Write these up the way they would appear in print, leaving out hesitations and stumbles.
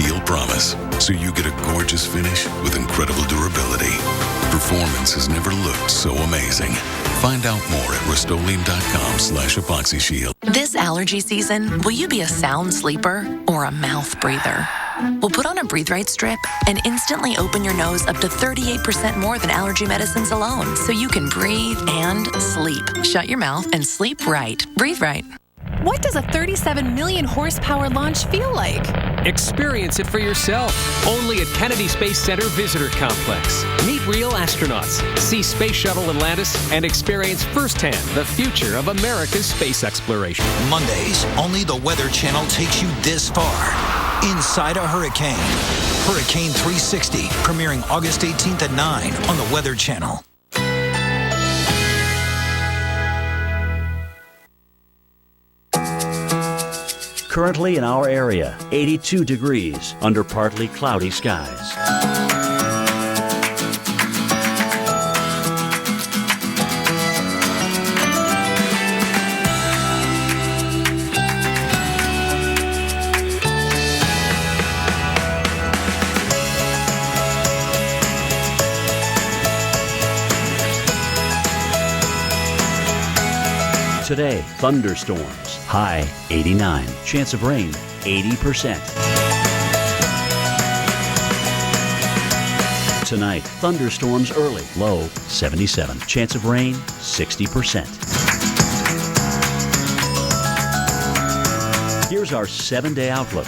Shield Promise, so you get a gorgeous finish with incredible durability. Performance has never looked so amazing. Find out more at Rust-Oleum.com/Epoxy Shield. This allergy season, will you be a sound sleeper or a mouth breather? Well, put on a Breathe Right strip and instantly open your nose up to 38% more than allergy medicines alone, so you can breathe and sleep. Shut your mouth and sleep right. Breathe Right. What does a 37 million horsepower launch feel like? Experience it for yourself. Only at Kennedy Space Center Visitor Complex. Meet real astronauts, see Space Shuttle Atlantis, and experience firsthand the future of America's space exploration. Mondays, only the Weather Channel takes you this far. Inside a hurricane. Hurricane 360, premiering August 18th at 9 on the Weather Channel. Currently in our area, 82 degrees under partly cloudy skies. Today, thunderstorms, high 89. Chance of rain, 80%. Tonight, thunderstorms early, low 77. Chance of rain, 60%. Here's our 7-day outlook.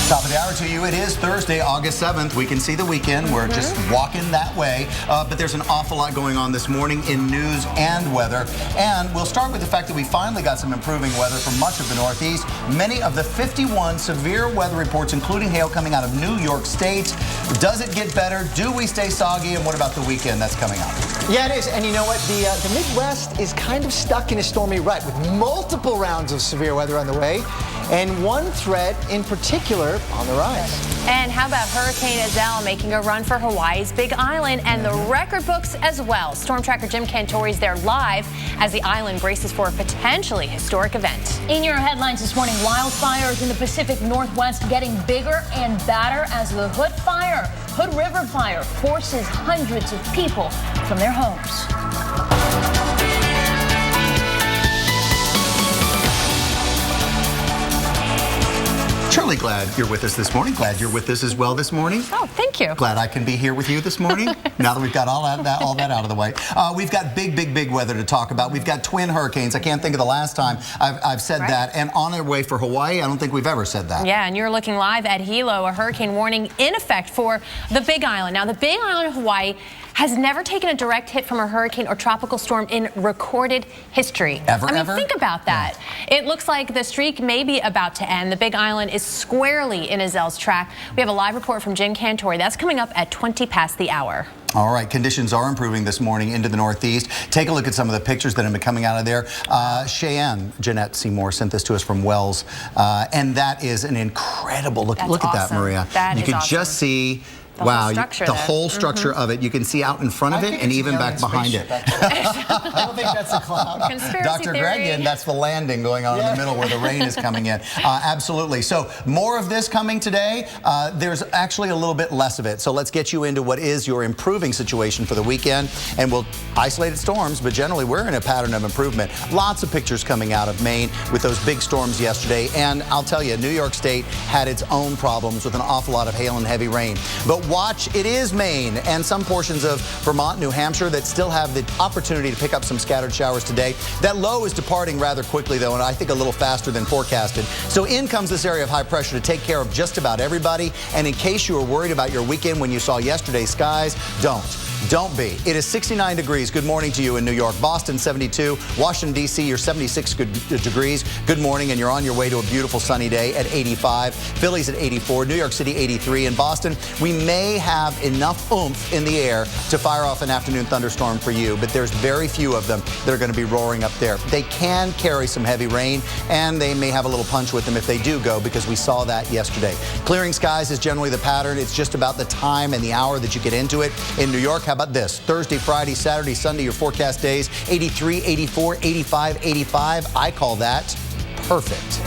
Top of the hour to you. It is Thursday, August 7th. We can see the weekend. We're just walking that way. But there's an awful lot going on this morning in news and weather. And we'll start with the fact that we finally got some improving weather for much of the Northeast. Many of the 51 severe weather reports, including hail, coming out of New York State. Does it get better? Do we stay soggy? And what about the weekend that's coming up? Yeah, it is. And you know what? The Midwest is kind of stuck in a stormy rut with multiple rounds of severe weather on the way. And one threat in particular on the rise. And how about Hurricane Iselle making a run for Hawaii's Big Island and the record books as well? Storm tracker Jim Cantori's there live as the island braces for a potentially historic event. In your headlines this morning, wildfires in the Pacific Northwest getting bigger and badder as the Hood River fire forces hundreds of people from their homes. Truly glad you're with us this morning. Glad you're with us as well this morning. Oh, thank you. Glad I can be here with you this morning. Now that we've got all that out of the way. We've got big weather to talk about. We've got twin hurricanes. I can't think of the last time I've said that. And on our way for Hawaii, I don't think we've ever said that. Yeah, and you're looking live at Hilo, a hurricane warning in effect for the Big Island. Now, the Big Island of Hawaii has never taken a direct hit from a hurricane or tropical storm in recorded history. Ever? Think about that. Yeah. It looks like the streak may be about to end. The Big Island is squarely in Iselle's track. We have a live report from Jim Cantori. That's coming up at 20 past the hour. All right, conditions are improving this morning into the Northeast. Take a look at some of the pictures that have been coming out of there. Cheyenne, Jeanette Seymour sent this to us from Wells, and that is an incredible look. Look at that, Maria. That you is can just see. Wow, the whole structure of it. You can see out in front of it and even back behind it. I don't think that's a cloud. Dr. Gregian, that's the landing going on in the middle where the rain is coming in. Absolutely. So more of this coming today. There's actually a little bit less of it. So let's get you into what is your improving situation for the weekend. And we'll isolated storms, but generally we're in a pattern of improvement. Lots of pictures coming out of Maine with those big storms yesterday. And I'll tell you, New York State had its own problems with an awful lot of hail and heavy rain. But watch, it is Maine and some portions of Vermont, New Hampshire that still have the opportunity to pick up some scattered showers today. That low is departing rather quickly, though, and I think a little faster than forecasted. So in comes this area of high pressure to take care of just about everybody. And in case you were worried about your weekend when you saw yesterday's skies, don't. Don't be. It is 69 degrees. Good morning to you in New York. Boston, 72. Washington, D.C., you're 76 degrees. Good morning, and you're on your way to a beautiful sunny day at 85. Philly's at 84. New York City, 83. In Boston, we may have enough oomph in the air to fire off an afternoon thunderstorm for you, but there's very few of them that are going to be roaring up there. They can carry some heavy rain, and they may have a little punch with them if they do go, because we saw that yesterday. Clearing skies is generally the pattern. It's just about the time and the hour that you get into it. In New York, how about this? Thursday, Friday, Saturday, Sunday, your forecast days, 83, 84, 85, 85. I call that perfect.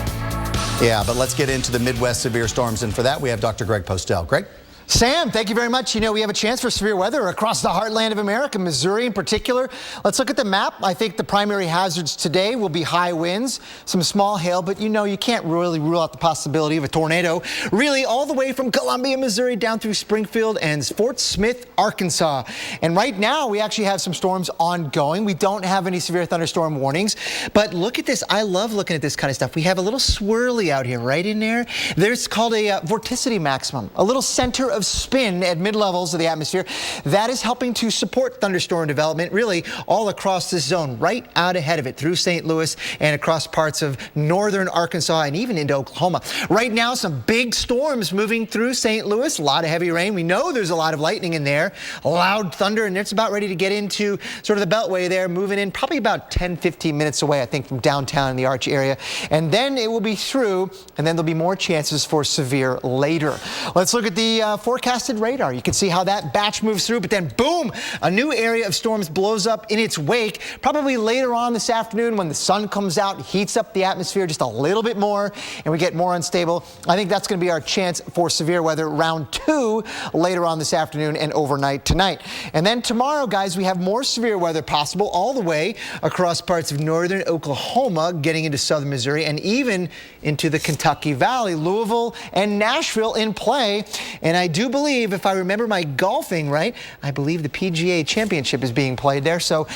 Yeah, but let's get into the Midwest severe storms, and for that, we have Dr. Greg Postel. Greg? Sam, thank you very much. You know, we have a chance for severe weather across the heartland of America, Missouri in particular. Let's look at the map. I think the primary hazards today will be high winds, some small hail, but you know, you can't really rule out the possibility of a tornado. Really, all the way from Columbia, Missouri, down through Springfield and Fort Smith, Arkansas. And right now, we actually have some storms ongoing. We don't have any severe thunderstorm warnings, but look at this. I love looking at this kind of stuff. We have a little swirly out here, right in there. There's called a vorticity maximum, a little center of spin at mid-levels of the atmosphere. That is helping to support thunderstorm development really all across this zone, right out ahead of it through St. Louis and across parts of northern Arkansas and even into Oklahoma. Right now, some big storms moving through St. Louis, a lot of heavy rain. We know there's a lot of lightning in there, loud thunder, and it's about ready to get into sort of the beltway there, moving in probably about 10-15 minutes away, I think, from downtown in the Arch area. And then it will be through, and then there'll be more chances for severe later. Let's look at the forecasted radar. You can see how that batch moves through, but then boom, a new area of storms blows up in its wake, probably later on this afternoon when the sun comes out, heats up the atmosphere just a little bit more, and we get more unstable. I think that's going to be our chance for severe weather round 2 later on this afternoon and overnight tonight. And then tomorrow, guys, we have more severe weather possible all the way across parts of northern Oklahoma, getting into southern Missouri, and even into the Kentucky Valley. Louisville and Nashville in play, and I do believe, if I remember my golfing right, I believe the PGA Championship is being played there. So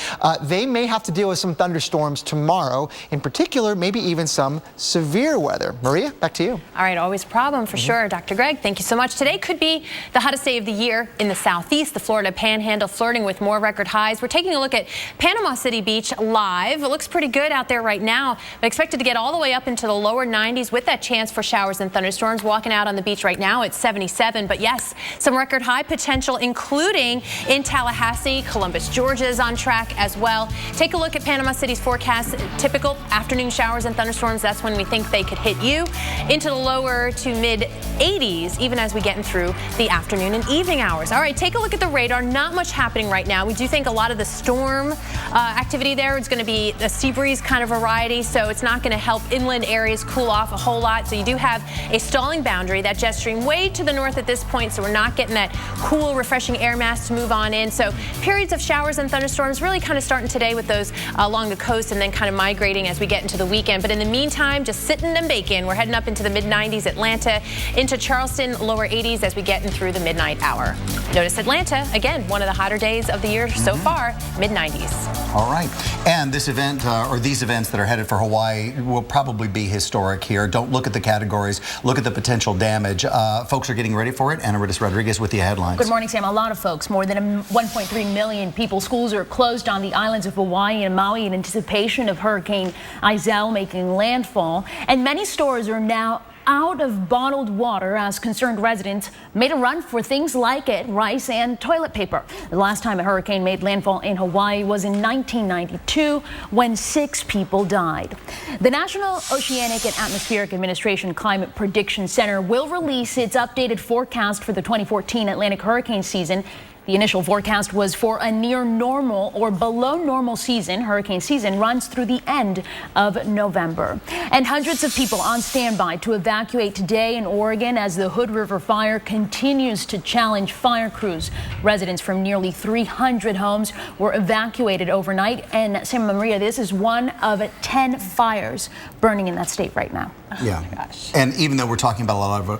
they may have to deal with some thunderstorms tomorrow. In particular, maybe even some severe weather. Maria, back to you. All right, always a problem for sure. Dr. Greg, thank you so much. Today could be the hottest day of the year in the southeast, the Florida Panhandle, flirting with more record highs. We're taking a look at Panama City Beach live. It looks pretty good out there right now, but expected to get all the way up into the lower 90s with that chance for showers and thunderstorms. Walking out on the beach right now, it's 77, but yes, some record high potential, including in Tallahassee. Columbus, Georgia is on track as well. Take a look at Panama City's forecast. Typical afternoon showers and thunderstorms. That's when we think they could hit you into the lower to mid 80s, even as we get in through the afternoon and evening hours. All right, take a look at the radar. Not much happening right now. We do think a lot of the storm activity there is going to be a sea breeze kind of variety, so it's not going to help inland areas cool off a whole lot. So you do have a stalling boundary, that jet stream way to the north at this point, so we're not getting that cool, refreshing air mass to move on in. So periods of showers and thunderstorms really kind of starting today with those along the coast and then kind of migrating as we get into the weekend. But in the meantime, just sitting and baking. We're heading up into the mid-90s, Atlanta, into Charleston, lower 80s as we get in through the midnight hour. Notice Atlanta, again, one of the hotter days of the year so far, mid-90s. All right. And this event, or these events that are headed for Hawaii, will probably be historic here. Don't look at the categories. Look at the potential damage. Folks are getting ready for it. Ana Ritis Rodriguez with the headlines. Good morning, Sam. A lot of folks, more than 1.3 million people. Schools are closed on the islands of Hawaii and Maui in anticipation of Hurricane Iselle making landfall. And many stores are now out of bottled water as concerned residents made a run for things like it, rice and toilet paper. The last time a hurricane made landfall in Hawaii was in 1992 when 6 people died. The National Oceanic and Atmospheric Administration Climate Prediction Center will release its updated forecast for the 2014 Atlantic hurricane season. The initial forecast was for a near normal or below normal season. Hurricane season runs through the end of November. And hundreds of people on standby to evacuate today in Oregon as the Hood River fire continues to challenge fire crews. Residents from nearly 300 homes were evacuated overnight. And Santa Maria, this is one of 10 fires burning in that state right now. Yeah. Oh my gosh. And even though we're talking about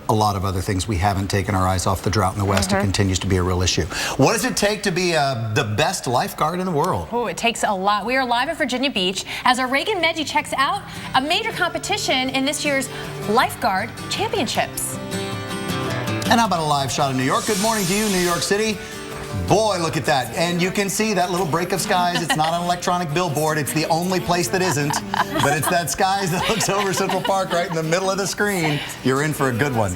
a lot of other things, we haven't taken our eyes off the drought in the West. It continues to be a real issue. What does it take to be the best lifeguard in the world? Oh, it takes a lot. We are live at Virginia Beach as our Reagan Medji checks out a major competition in this year's Lifeguard Championships. And how about a live shot in New York? Good morning to you, New York City. Boy, look at that. And you can see that little break of skies. It's not an electronic billboard. It's the only place that isn't. But it's that skies that looks over Central Park right in the middle of the screen. You're in for a good one.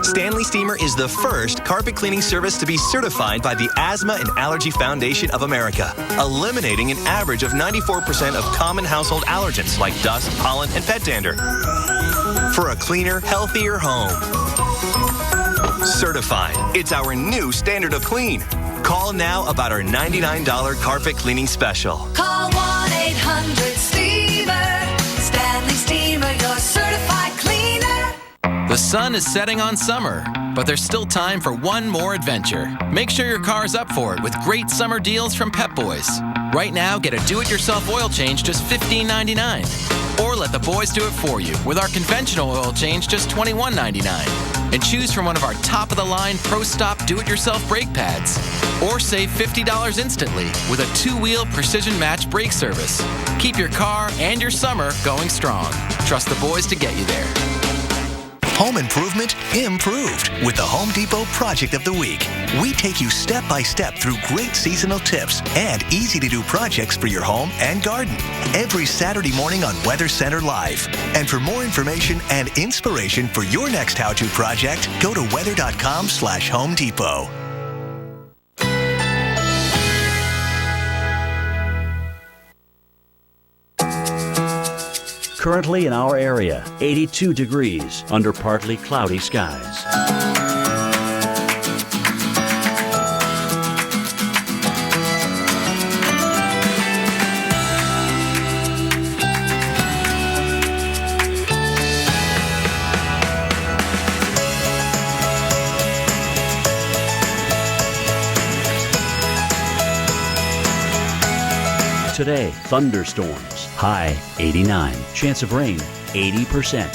Stanley Steamer is the first carpet cleaning service to be certified by the Asthma and Allergy Foundation of America, eliminating an average of 94% of common household allergens like dust, pollen, and pet dander. For a cleaner, healthier home. Certified. It's our new standard of clean. Call now about our $99 carpet cleaning special. Call 1-800-STEAMER. Stanley Steamer, your certified cleaner. The sun is setting on summer, but there's still time for one more adventure. Make sure your car's up for it with great summer deals from Pep Boys. Right now, get a do-it-yourself oil change just $15.99. Or let the boys do it for you with our conventional oil change just $21.99. And choose from one of our top-of-the-line Pro Stop do-it-yourself brake pads. Or save $50 instantly with a 2-wheel precision match brake service. Keep your car and your summer going strong. Trust the boys to get you there. Home improvement improved with the Home Depot Project of the Week. We take you step by step through great seasonal tips and easy-to-do projects for your home and garden every Saturday morning on Weather Center Live. And for more information and inspiration for your next how-to project, go to weather.com/Home Depot. Currently in our area, 82 degrees under partly cloudy skies. Today, thunderstorms, high 89. Chance of rain, 80%.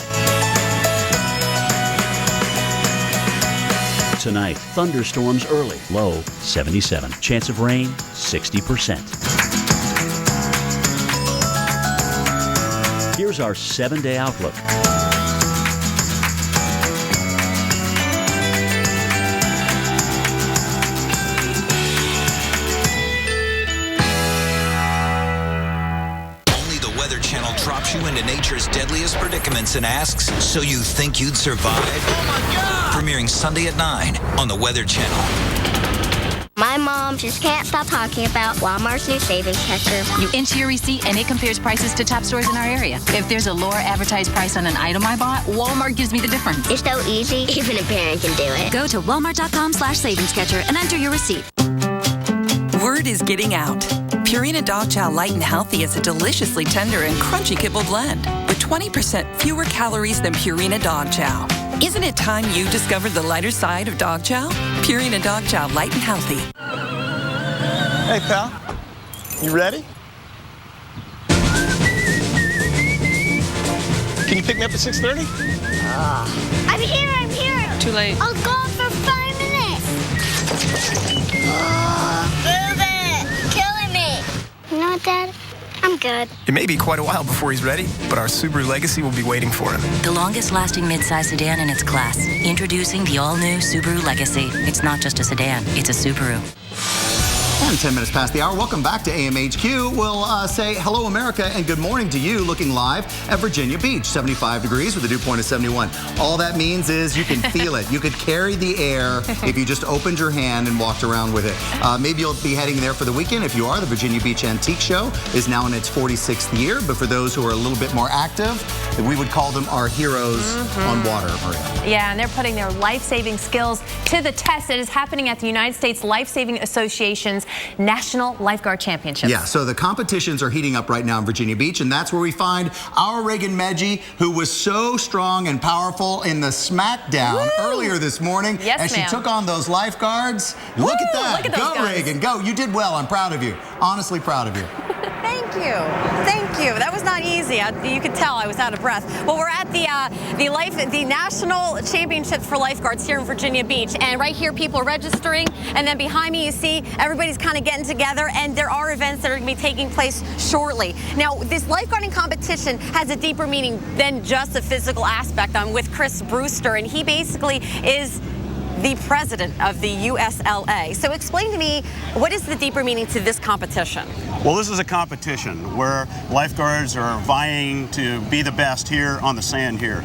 Tonight, thunderstorms early, low 77. Chance of rain, 60%. Here's our 7-day outlook. Drops you into nature's deadliest predicaments and asks, so you think you'd survive? Oh my God! Premiering Sunday at 9 on the Weather Channel. My mom just can't stop talking about Walmart's new savings catcher. You enter your receipt and it compares prices to top stores in our area. If there's a lower advertised price on an item I bought, Walmart gives me the difference. It's so easy, even a parent can do it. Go to walmart.com/savings catcher and enter your receipt. Word is getting out. Purina Dog Chow Light and Healthy is a deliciously tender and crunchy kibble blend with 20% fewer calories than Purina Dog Chow. Isn't it time you discovered the lighter side of dog chow? Purina Dog Chow Light and Healthy. Hey, pal. You ready? Can you pick me up at 6:30? I'm here. Too late. I'll go for 5 minutes. Move it. Killing me. You know what, Dad? I'm good. It may be quite a while before he's ready, but our Subaru Legacy will be waiting for him. The longest-lasting midsize sedan in its class. Introducing the all-new Subaru Legacy. It's not just a sedan, it's a Subaru. And 10 minutes past the hour. Welcome back to AMHQ. We'll say hello, America, and good morning to you looking live at Virginia Beach. 75 degrees with a dew point of 71. All that means is you can feel it. You could carry the air if you just opened your hand and walked around with it. Maybe you'll be heading there for the weekend. If you are, the Virginia Beach Antique Show is now in its 46th year. But for those who are a little bit more active, we would call them our heroes on water, Maria. Yeah, and they're putting their life-saving skills to the test. It is happening at the United States Life-Saving Association's National Lifeguard Championships. Yeah, so the competitions are heating up right now in Virginia Beach, and that's where we find our Reagan Medji, who was so strong and powerful in the smackdown earlier this morning as she took on those lifeguards. Look at that. Look at those go, guys. Reagan, go. You did well. I'm proud of you. Honestly proud of you. Thank you. Thank you. That was not easy. You could tell I was out of breath. Well, we're at the National Championships for Lifeguards here in Virginia Beach. And right here, people are registering. And then behind me, you see everybody's kind of getting together. And there are events that are going to be taking place shortly. Now, this lifeguarding competition has a deeper meaning than just a physical aspect. I'm with Chris Brewster, and he basically is the president of the USLA. So explain to me, what is the deeper meaning to this competition? Well, this is a competition where lifeguards are vying to be the best here on the sand here.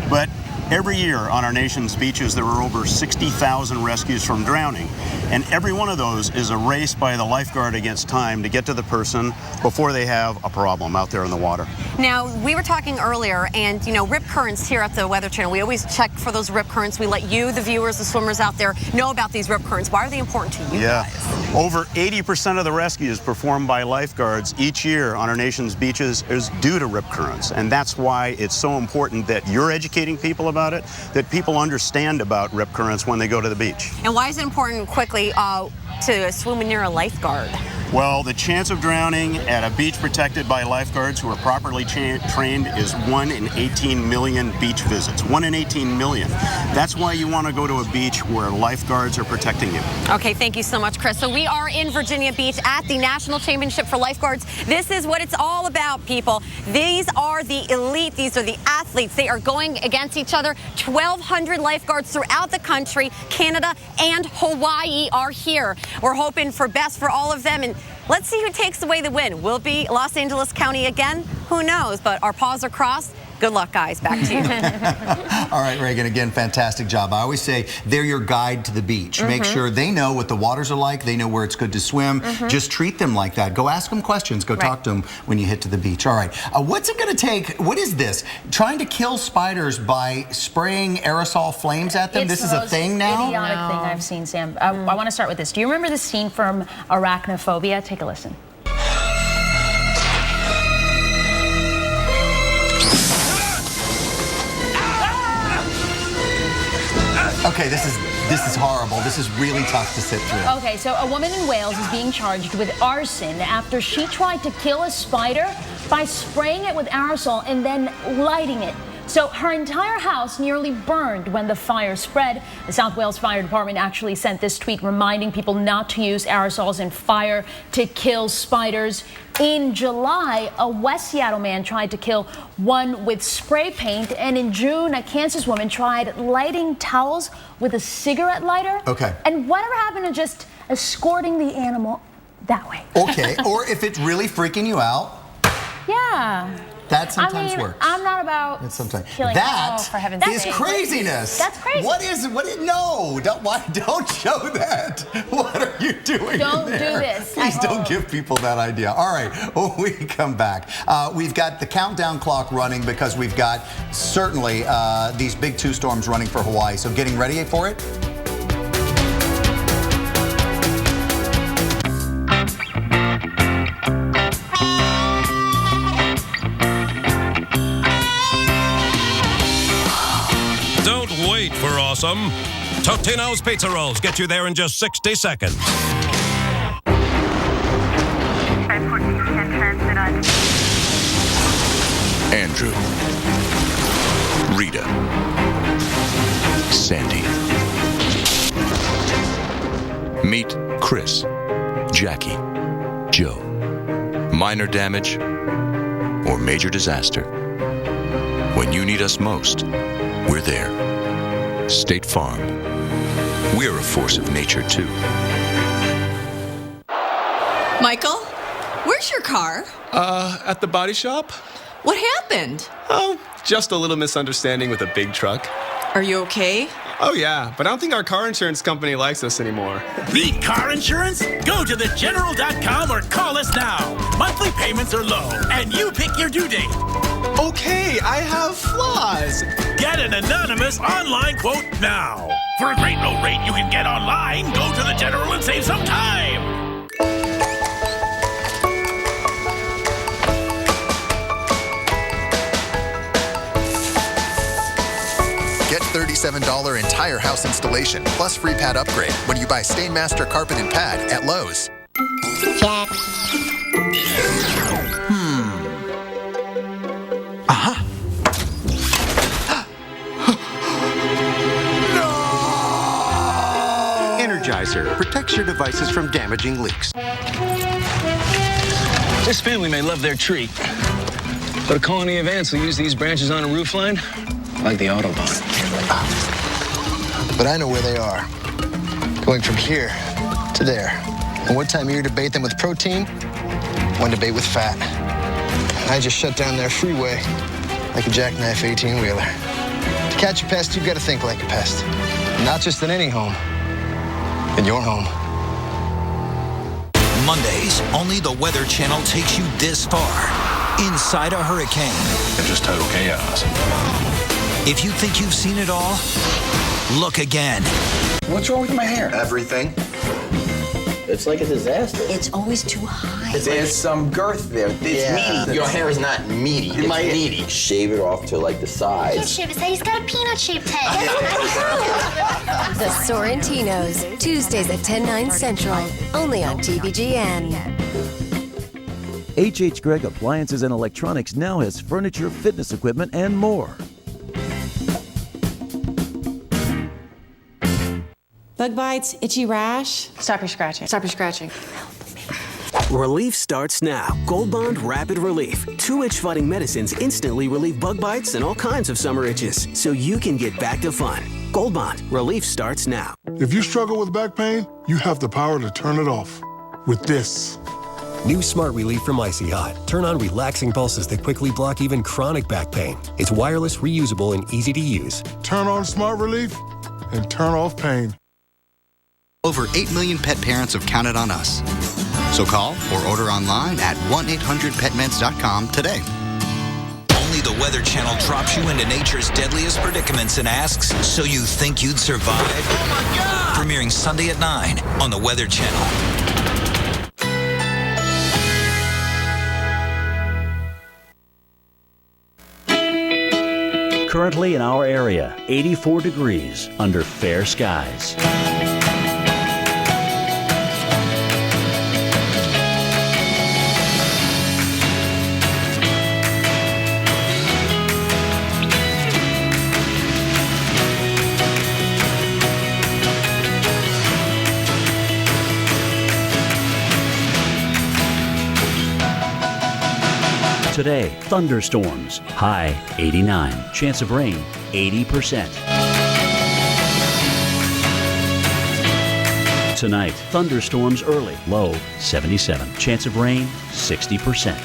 But every year on our nation's beaches, there are over 60,000 rescues from drowning. And every one of those is a race by the lifeguard against time to get to the person before they have a problem out there in the water. Now, we were talking earlier, and you know, rip currents here at the Weather Channel, we always check for those rip currents. We let you, the viewers, the swimmers out there, know about these rip currents. Why are they important to you guys? Over 80% of the rescues performed by lifeguards each year on our nation's beaches is due to rip currents. And that's why it's so important that you're educating people about it, that people understand about rip currents when they go to the beach. And why is it important, quickly, to swim near a lifeguard? Well, the chance of drowning at a beach protected by lifeguards who are properly trained is 1 in 18 million beach visits. 1 in 18 million. That's why you want to go to a beach where lifeguards are protecting you. Okay, thank you so much, Chris. So we are in Virginia Beach at the National Championship for Lifeguards. This is what it's all about, people. These are the elite. These are the athletes. They are going against each other. 1,200 lifeguards throughout the country. Canada and Hawaii are here. We're hoping for best for all of them. And let's see who takes away the win. Will it be Los Angeles County again? Who knows? But our paws are crossed. Good luck, guys. Back to you. All right, Reagan, again, fantastic job. I always say they're your guide to the beach. Make sure they know what the waters are like. They know where it's good to swim. Just treat them like that. Go ask them questions. Go talk to them when you hit to the beach. All right. What's it going to take? What is this? Trying to kill spiders by spraying aerosol flames at them? This is a thing now? Idiotic thing I've seen, Sam. I want to start with this. Do you remember the scene from Arachnophobia? Take a listen. Okay, this is horrible. This is really tough to sit through. Okay, so a woman in Wales is being charged with arson after she tried to kill a spider by spraying it with aerosol and then lighting it. So her entire house nearly burned when the fire spread. The South Wales Fire Department actually sent this tweet reminding people not to use aerosols in fire to kill spiders. In July, a West Seattle man tried to kill one with spray paint. And in June, a Kansas woman tried lighting towels with a cigarette lighter. Okay. And whatever happened to just escorting the animal that way? Okay, or if it's really freaking you out. Yeah. That sometimes works. I'm not about killing that for heaven's is sake. craziness. That's crazy. No, don't show that. What are you doing? Don't in there? do this. Please don't give people that idea. All right, when we come back, we've got the countdown clock running because we've got certainly these big 2 storms running for Hawaii. So getting ready for it. Wait for awesome. Totino's Pizza Rolls get you there in just 60 seconds. Andrew, Rita, Sandy. Meet Chris, Jackie, Joe. Minor damage or major disaster. When you need us most, we're there. State Farm. We're a force of nature, too. Michael, where's your car? At the body shop? What happened? Oh, just a little misunderstanding with a big truck. Are you okay? Oh, yeah, but I don't think our car insurance company likes us anymore. Need car insurance? Go to thegeneral.com or call us now. Monthly payments are low, and you pick your due date. Okay, I have flaws. Get an anonymous online quote now. For a great low rate you can get online, go to The General and save some time. Get $37 entire house installation plus free pad upgrade when you buy Stainmaster Carpet and Pad at Lowe's. Check. Sterilizer protects your devices from damaging leaks. This family may love their tree, but a colony of ants will use these branches on a roofline like the Autobahn. But I know where they are. Going from here to there. And what time of year to bait them with protein? When to bait with fat. I just shut down their freeway like a jackknife 18-wheeler. To catch a pest, you've got to think like a pest. Not just in any home, in your home. Mondays, only the Weather Channel takes you this far. Inside a hurricane. It's just total chaos. If you think you've seen it all, look again. What's wrong with my hair? Everything. It's like a disaster. It's always too high. There's some girth there. It's meaty. Your hair is not meaty. It's meaty. Shave it off to like the sides. He can't shave his head. He's got a peanut-shaped head. The Sorrentinos, Tuesdays at 10/9 Central, only on TVGN. H.H. Gregg Appliances and Electronics now has furniture, fitness equipment, and more. Bug bites, itchy rash. Stop your scratching. Stop your scratching. Relief starts now. Gold Bond Rapid Relief. 2 itch-fighting medicines instantly relieve bug bites and all kinds of summer itches, so you can get back to fun. Gold Bond. Relief starts now. If you struggle with back pain, you have the power to turn it off with this. New Smart Relief from Icy Hot. Turn on relaxing pulses that quickly block even chronic back pain. It's wireless, reusable, and easy to use. Turn on Smart Relief and turn off pain. Over 8 million pet parents have counted on us. So call or order online at 1-800-PetMeds.com today. Only the Weather Channel drops you into nature's deadliest predicaments and asks, so you think you'd survive? Oh my God! Premiering Sunday at 9 on the Weather Channel. Currently in our area, 84 degrees under fair skies. Today, thunderstorms, high 89, chance of rain 80%. Tonight, thunderstorms early, low 77, chance of rain 60%.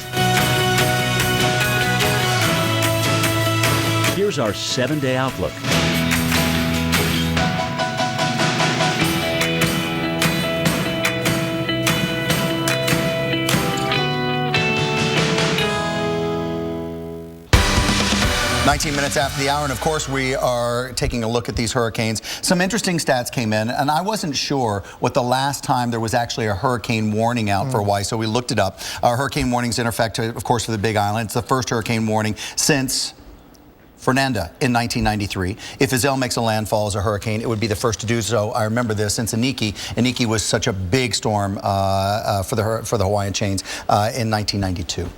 Here's our 7-day outlook. Minutes after the hour, and of course we are taking a look at these hurricanes. Some interesting stats came in, and I wasn't sure what the last time there was actually a hurricane warning out for Hawaii, so we looked it up. Hurricane warnings in effect, of course, for the Big Island. It's the first hurricane warning since Fernanda in 1993. If Iselle makes a landfall as a hurricane, it would be the first to do so. I remember this since Iniki. Iniki was such a big storm for the Hawaiian chains in 1992.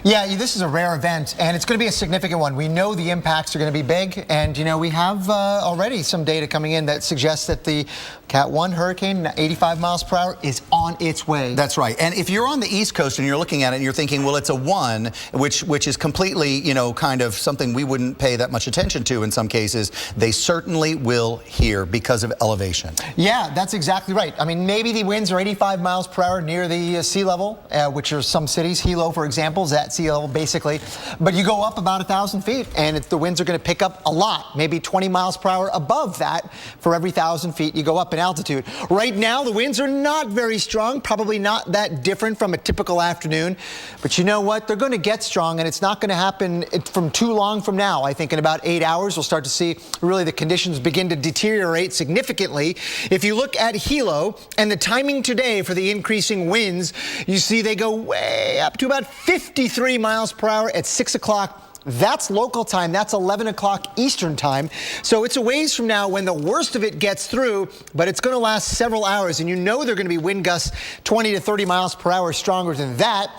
Yeah, this is a rare event, and it's going to be a significant one. We know the impacts are going to be big, and we have already some data coming in that suggests that the Cat 1 hurricane, 85 miles per hour, is on its way. That's right. And if you're on the East Coast and you're looking at it and you're thinking, well, it's a 1, which is completely, kind of something we wouldn't pay that much attention to in some cases, they certainly will here because of elevation. Yeah, that's exactly right. I mean, maybe the winds are 85 miles per hour near the sea level, which are some cities. Hilo, for example, is at sea level basically. But you go up about 1,000 feet, and the winds are going to pick up a lot, maybe 20 miles per hour above that for every 1,000 feet you go up in altitude. Right now, the winds are not very strong, probably not that different from a typical afternoon. But you know what? They're going to get strong, and it's not going to happen from too long from now. I think in about 8 hours, we'll start to see really the conditions begin to deteriorate significantly. If you look at Hilo and the timing today for the increasing winds, you see they go way up to about 53 miles per hour at 6 o'clock. That's local time. That's 11 o'clock Eastern time. So it's a ways from now when the worst of it gets through, but it's going to last several hours. And they're going to be wind gusts 20 to 30 miles per hour stronger than that.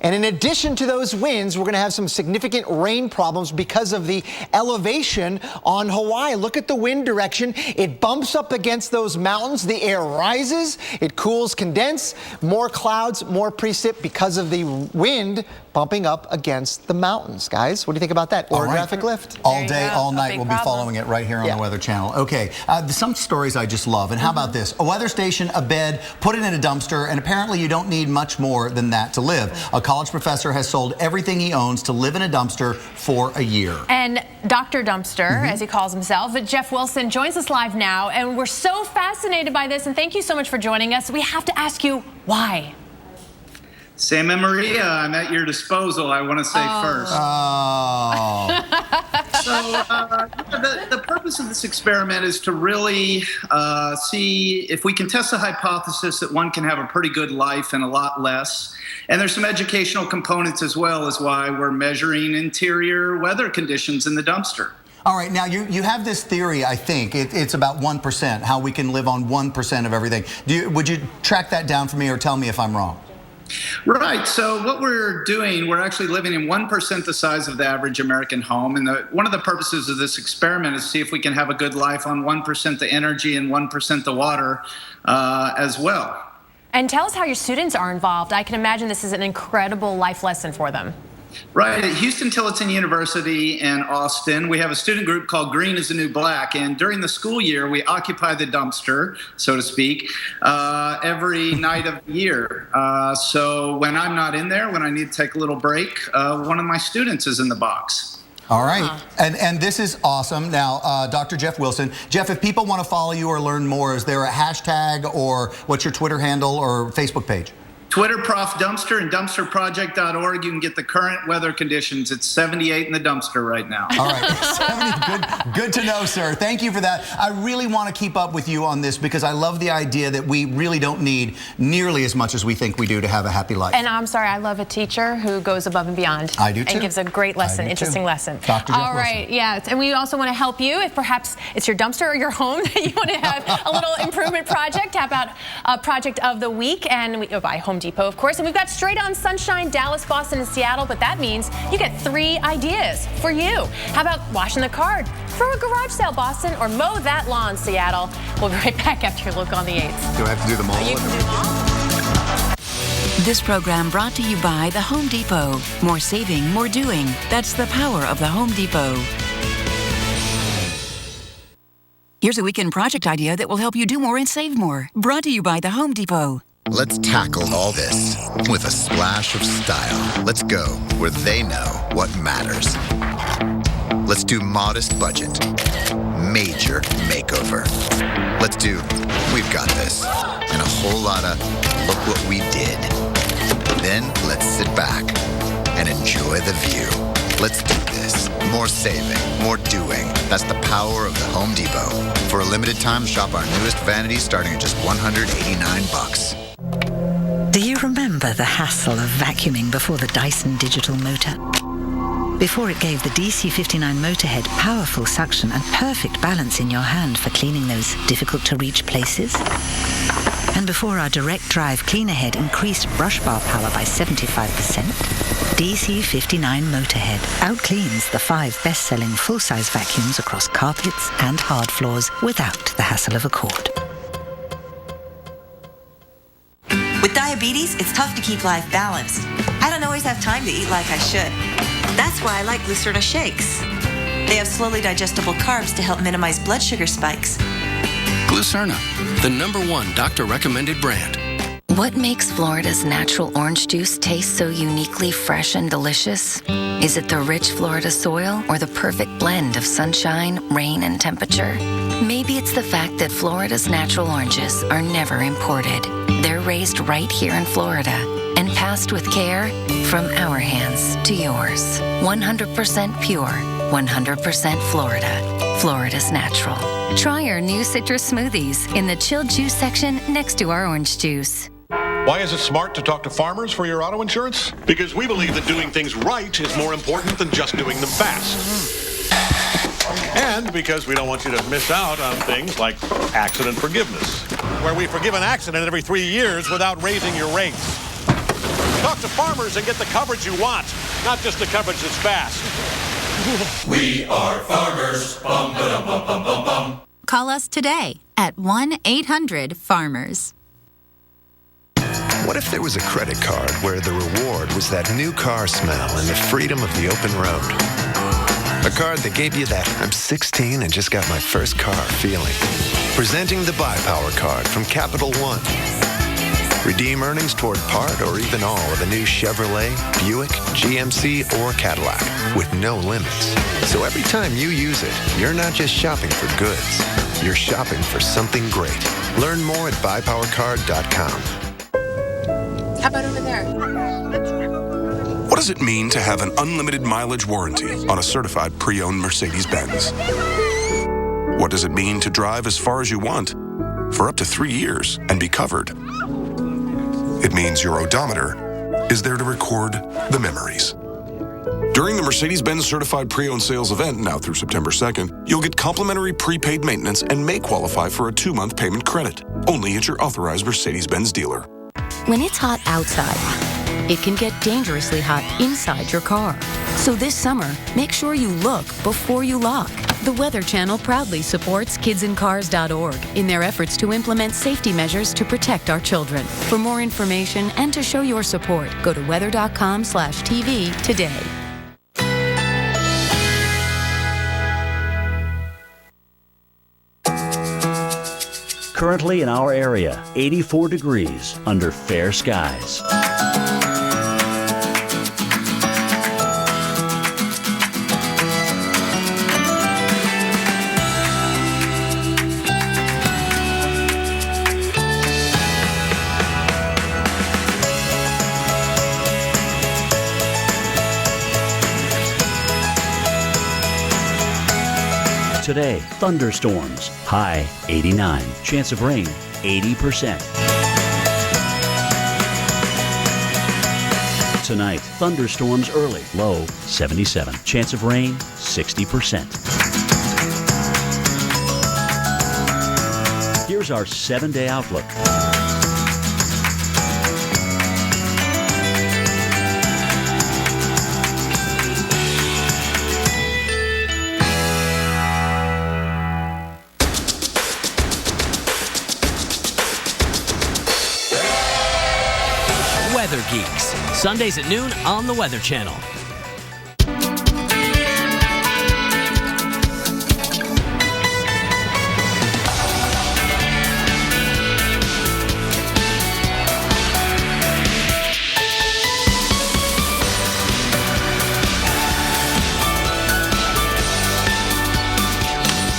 And in addition to those winds, we're going to have some significant rain problems because of the elevation on Hawaii. Look at the wind direction. It bumps up against those mountains. The air rises. It cools, condense. More clouds, more precip because of the wind bumping up against the mountains. Guys, what do you think about that? Orographic lift. All day, all night. We'll be following it right here on the Weather Channel. Okay, some stories I just love. And how about this? A weather station, a bed, put it in a dumpster, and apparently you don't need much more than that to live. A college professor has sold everything he owns to live in a dumpster for a year. And Dr. Dumpster, as he calls himself, Jeff Wilson joins us live now, and we're so fascinated by this, and thank you so much for joining us. We have to ask you why. Sam and Maria, I'm at your disposal, I want to say first. So the purpose of this experiment is to really see if we can test the hypothesis that one can have a pretty good life and a lot less. And there's some educational components as well as why we're measuring interior weather conditions in the dumpster. All right, now you have this theory, I think. It's about 1%, how we can live on 1% of everything. Would you track that down for me or tell me if I'm wrong? Right. So what we're doing, we're actually living in 1% the size of the average American home. And one of the purposes of this experiment is to see if we can have a good life on 1% the energy and 1% the water as well. And tell us how your students are involved. I can imagine this is an incredible life lesson for them. Right. At Huston-Tillotson University in Austin, we have a student group called Green is the New Black. And during the school year, we occupy the dumpster, so to speak, every night of the year. So when I'm not in there, when I need to take a little break, one of my students is in the box. All right. And this is awesome. Now, Dr. Jeff Wilson. Jeff, if people want to follow you or learn more, is there a hashtag or what's your Twitter handle or Facebook page? Twitter, Prof. Dumpster, and dumpsterproject.org. You can get the current weather conditions. It's 78 in the dumpster right now. All right. 70. Good to know, sir. Thank you for that. I really want to keep up with you on this because I love the idea that we really don't need nearly as much as we think we do to have a happy life. And I'm sorry, I love a teacher who goes above and beyond. I do too. And gives a great lesson, interesting lesson. Dr. Jeff All right, Wilson. yeah. And we also want to help you if perhaps it's your dumpster or your home that you want to have a little improvement project. How about a project of the week? And we by Home Depot, of course. And we've got straight on sunshine, Dallas, Boston, and Seattle, but that means you get 3 ideas for you. How about washing the car, throw a garage sale, Boston, or mow that lawn, Seattle? We'll be right back after your look on the 8th. Do I have to do them all? You can do them all. This program brought to you by the Home Depot. More saving, more doing. That's the power of the Home Depot. Here's a weekend project idea that will help you do more and save more. Brought to you by the Home Depot. Let's tackle all this with a splash of style. Let's go where they know what matters. Let's do modest budget, major makeover. Let's do we've got this, and a whole lot of look what we did. Then let's sit back and enjoy the view. Let's do this. More saving, more doing. That's the power of the Home Depot. For a limited time, shop our newest vanities starting at just $189. Do you remember the hassle of vacuuming before the Dyson Digital Motor? Before it gave the DC59 Motorhead powerful suction and perfect balance in your hand for cleaning those difficult-to-reach places? And before our direct drive cleaner head increased brush bar power by 75%? DC59 Motorhead outcleans the 5 best-selling full-size vacuums across carpets and hard floors without the hassle of a cord. With diabetes, it's tough to keep life balanced. I don't always have time to eat like I should. That's why I like Glucerna shakes. They have slowly digestible carbs to help minimize blood sugar spikes. Glucerna, the #1 doctor-recommended brand. What makes Florida's natural orange juice taste so uniquely fresh and delicious? Is it the rich Florida soil or the perfect blend of sunshine, rain, and temperature? Maybe it's the fact that Florida's natural oranges are never imported. They're raised right here in Florida and passed with care from our hands to yours. 100% pure, 100% Florida. Florida's natural. Try our new citrus smoothies in the chilled juice section next to our orange juice. Why is it smart to talk to farmers for your auto insurance? Because we believe that doing things right is more important than just doing them fast. And because we don't want you to miss out on things like accident forgiveness, where we forgive an accident every 3 years without raising your rates. Talk to Farmers and get the coverage you want, not just the coverage that's fast. We are Farmers. Bum, ba-dum, bum, bum, bum, bum. Call us today at 1-800-FARMERS. What if there was a credit card where the reward was that new car smell and the freedom of the open road? A card that gave you that I'm 16 and just got my first car feeling. Presenting the Buy Power card from Capital One. Redeem earnings toward part or even all of a new Chevrolet, Buick, GMC, or Cadillac with no limits. So every time you use it, you're not just shopping for goods. You're shopping for something great. Learn more at buypowercard.com. How about over there? What does it mean to have an unlimited mileage warranty on a certified pre-owned Mercedes-Benz? What does it mean to drive as far as you want for up to 3 years and be covered? It means your odometer is there to record the memories. During the Mercedes-Benz Certified Pre-Owned Sales event, now through September 2nd, you'll get complimentary prepaid maintenance and may qualify for a 2-month payment credit, only at your authorized Mercedes-Benz dealer. When it's hot outside, it can get dangerously hot inside your car. So this summer, make sure you look before you lock. The Weather Channel proudly supports kidsincars.org in their efforts to implement safety measures to protect our children. For more information and to show your support, go to weather.com/TV today. Currently in our area, 84 degrees under fair skies. Today, thunderstorms, high 89. Chance of rain, 80%. Tonight, thunderstorms early, low 77. Chance of rain, 60%. Here's our 7-day outlook. Weather Geeks, Sundays at noon on the Weather Channel.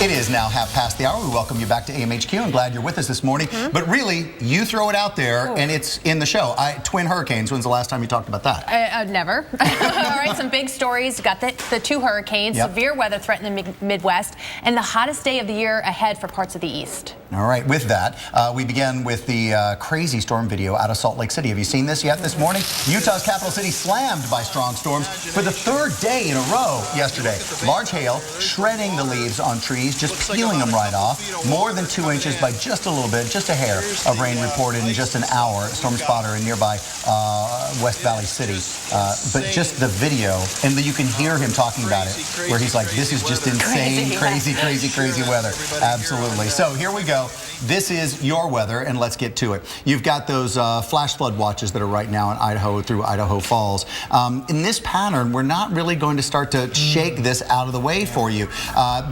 It is now 1:30. We welcome you back to AMHQ. I'm glad you're with us this morning. But really, you throw it out there, and it's in the show. Twin hurricanes. When's the last time you talked about that? Never. All right, some big stories. Got the 2 hurricanes, severe weather threat in the Midwest, and the hottest day of the year ahead for parts of the East. All right, with that, we began with the crazy storm video out of Salt Lake City. Have you seen this yet this morning? Utah's capital city slammed by strong storms for the 3rd day in a row yesterday. Large hail shredding the leaves on trees, just peeling them right off. More than 2 inches by just a little bit, just a hair of rain reported in just an hour. Storm spotter in nearby West Valley City. But just the video, and you can hear him talking about it, where he's like, this is just insane, crazy weather. Absolutely. So here we go. This is your weather, and let's get to it. You've got those flash flood watches that are right now in Idaho through Idaho Falls. In this pattern, we're not really going to start to shake this out of the way for you.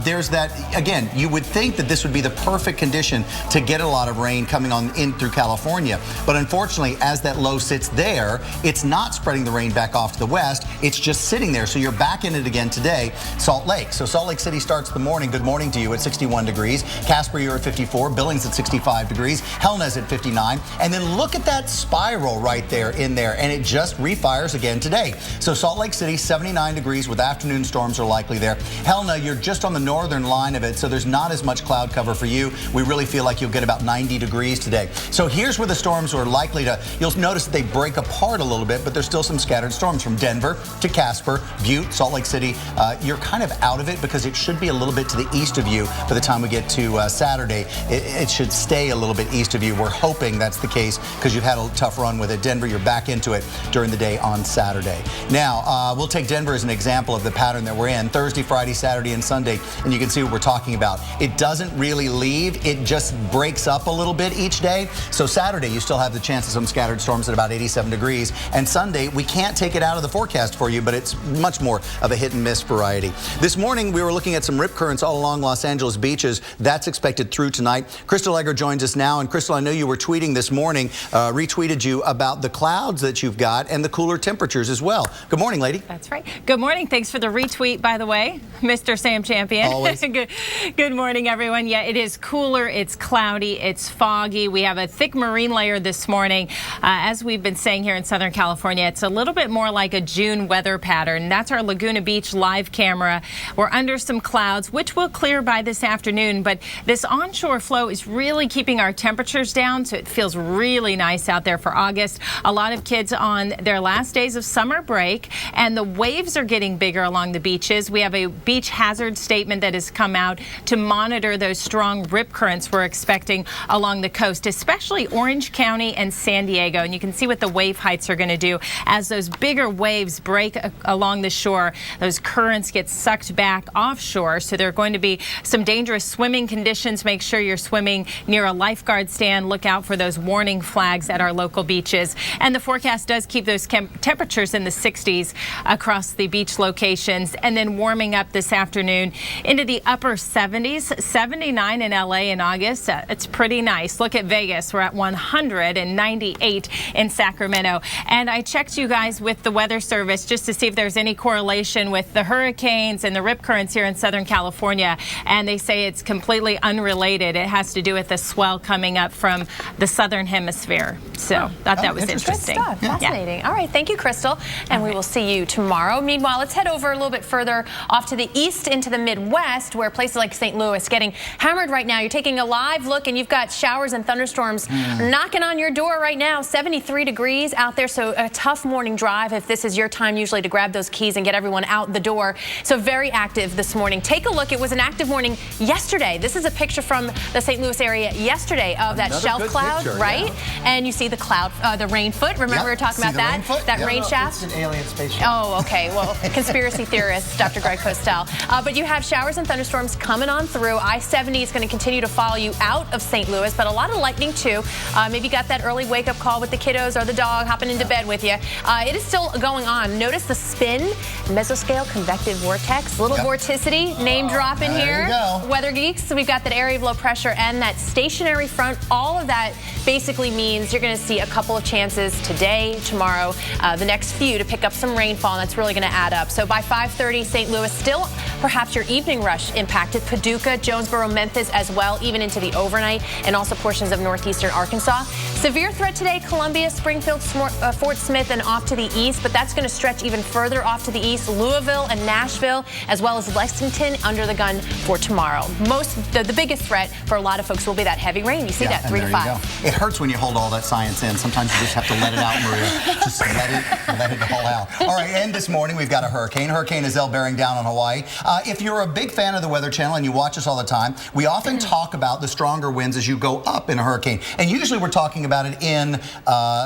There's that, again, you would think that this would be the perfect condition to get a lot of rain coming on in through California. But unfortunately, as that low sits there, it's not spreading the rain back off to the west. It's just sitting there. So you're back in it again today. Salt Lake. So Salt Lake City starts the morning. Good morning to you at 61 degrees. Casper, you're at 54. Billings at 65 degrees. Helna's at 59. And then look at that spiral right there in there. And it just refires again today. So Salt Lake City, 79 degrees with afternoon storms are likely there. Helena, you're just on the northern line of it, so there's not as much cloud cover for you. We really feel like you'll get about 90 degrees today. So here's where the storms are likely to, you'll notice that they break apart a little bit, but there's still some scattered storms from Denver to Casper, Butte, Salt Lake City. You're kind of out of it because it should be a little bit to the east of you by the time we get to Saturday. it should stay a little bit east of you. We're hoping that's the case because you've had a tough run with it. Denver, you're back into it during the day on Saturday. Now, we'll take Denver as an example of the pattern that we're in. Thursday, Friday, Saturday, and Sunday, and you can see what we're talking about. It doesn't really leave. It just breaks up a little bit each day. So Saturday, you still have the chance of some scattered storms at about 87 degrees. And Sunday, we can't take it out of the forecast for you, but it's much more of a hit and miss variety. This morning, we were looking at some rip currents all along Los Angeles beaches. That's expected through tonight. Crystal Egger joins us now. And Crystal, I know you were tweeting this morning, retweeted you about the clouds that you've got and the cooler temperatures as well. Good morning, lady. That's right. Good morning. Thanks for the retweet, by the way, Mr. Sam Champion. Always. Good morning, everyone. Yeah, it is cooler. It's cloudy. It's foggy. We have a thick marine layer this morning. As we've been saying here in Southern California, it's a little bit more like a June weather pattern. That's our Laguna Beach live camera. We're under some clouds, which will clear by this afternoon, but this onshore flow is really keeping our temperatures down, so it feels really nice out there for August. A lot of kids on their last days of summer break, and the waves are getting bigger along the beaches. We have a beach hazard statement that has come out to monitor those strong rip currents we're expecting along the coast, especially Orange County and San Diego. And you can see what the wave heights are going to do as those bigger waves break along the shore. Those currents get sucked back offshore, so there are going to be some dangerous swimming conditions. Make sure you're swimming near a lifeguard stand. Look out for those warning flags at our local beaches. And the forecast does keep those temperatures in the 60s across the beach locations, and then warming up this afternoon into the upper 70s, 79 in LA in August. It's pretty nice. Look at Vegas. We're at 198 in Sacramento. And I checked you guys with the Weather Service just to see if there's any correlation with the hurricanes and the rip currents here in Southern California. And they say it's completely unrelated. It has to do with the swell coming up from the southern hemisphere. So thought that was interesting. Good stuff. Fascinating. All right. Thank you, Crystal. And we will see you tomorrow. Meanwhile, let's head over a little bit further off to the east into the Midwest, where places like St. Louis getting hammered right now. You're taking a live look, and you've got showers and thunderstorms knocking on your door right now. 73 degrees out there, so a tough morning drive if this is your time usually to grab those keys and get everyone out the door. So very active this morning. Take a look. It was an active morning yesterday. This is a picture from the St. Louis area yesterday of that shelf cloud, right? Yeah. And you see the cloud, the rain foot. Remember we were talking about that? That rain shaft? It's an alien spaceship. Oh, okay. Well, conspiracy theorist, Dr. Greg Postel. But you have showers and thunderstorms coming on through. I-70 is going to continue to follow you out of St. Louis, but a lot of lightning too. Maybe you got that early wake-up call with the kiddos or the dog hopping into bed with you. It is still going on. Notice the spin, mesoscale convective vortex, little vorticity, name drop in here. Weather geeks, so we've got that area of low pressure and that stationary front. All of that basically means you're going to see a couple of chances today, tomorrow, the next few to pick up some rainfall, and that's really going to add up. So by 5:30, St. Louis still perhaps your evening rush impacted. Paducah, Jonesboro, Memphis as well, even into the overnight, and also portions of northeastern Arkansas. Severe threat today, Columbia, Springfield, Fort Smith, and off to the east, but that's going to stretch even further off to the east. Louisville and Nashville, as well as Lexington, under the gun for tomorrow. The biggest threat for a lot of folks will be that heavy rain. You see that 3 to 5. It hurts when you hold all that science in. Sometimes you just have to let it out, Maria. Just let it all out. All right, and this morning we've got a hurricane. Hurricane Iselle bearing down on Hawaii. If you're a big fan of the Weather Channel and you watch us all the time, we often talk about the stronger winds as you go up in a hurricane. And usually we're talking about it in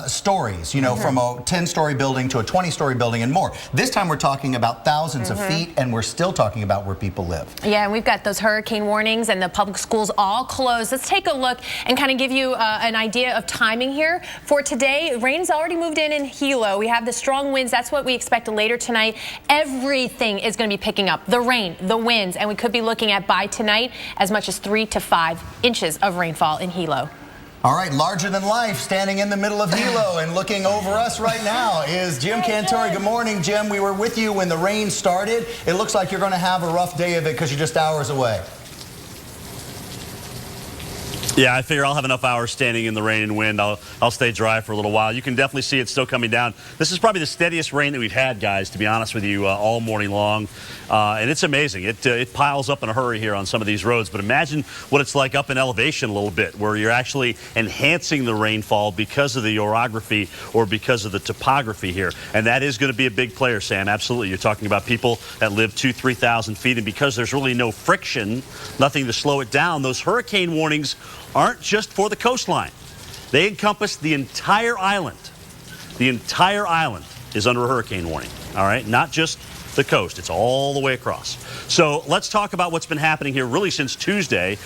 stories, you know, from a 10-story building to a 20-story building and more. This time we're talking about thousands of feet, and we're still talking about where people live. Yeah, and we've got those hurricane warnings and the public schools all closed. Let's take a look and kind of give you an idea of timing here. For today, rain's already moved in Hilo. We have the strong winds. That's what we expect later tonight. Everything is going to be picking up. The rain, the winds, and we could be looking at by tonight as much as 3 to 5 inches of rainfall in Hilo. All right, larger than life, standing in the middle of Hilo and looking over us right now is Jim Cantore. Good morning, Jim. We were with you when the rain started. It looks like you're going to have a rough day of it because you're just hours away. Yeah, I figure I'll have enough hours standing in the rain and wind. I'll stay dry for a little while. You can definitely see it still coming down. This is probably the steadiest rain that we've had, guys, to be honest with you, all morning long. And it's amazing. It piles up in a hurry here on some of these roads. But imagine what it's like up in elevation a little bit, where you're actually enhancing the rainfall because of the orography or because of the topography here. And that is going to be a big player, Sam. Absolutely. You're talking about people that live 2,000 to 3,000 feet. And because there's really no friction, nothing to slow it down, those hurricane warnings aren't just for the coastline. They encompass the entire island. The entire island is under a hurricane warning, all right? Not just the coast. It's all the way across. So let's talk about what's been happening here really since Tuesday.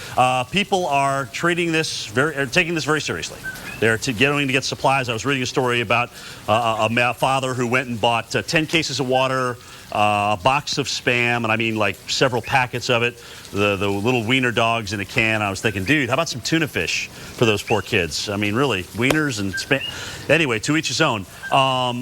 People are taking this very seriously. They're going to get supplies. I was reading a story about a father who went and bought 10 cases of water, a box of Spam, and I mean like several packets of it, the little wiener dogs in a can. I was thinking, dude, how about some tuna fish for those poor kids? I mean, really, wieners and Spam. Anyway, to each his own.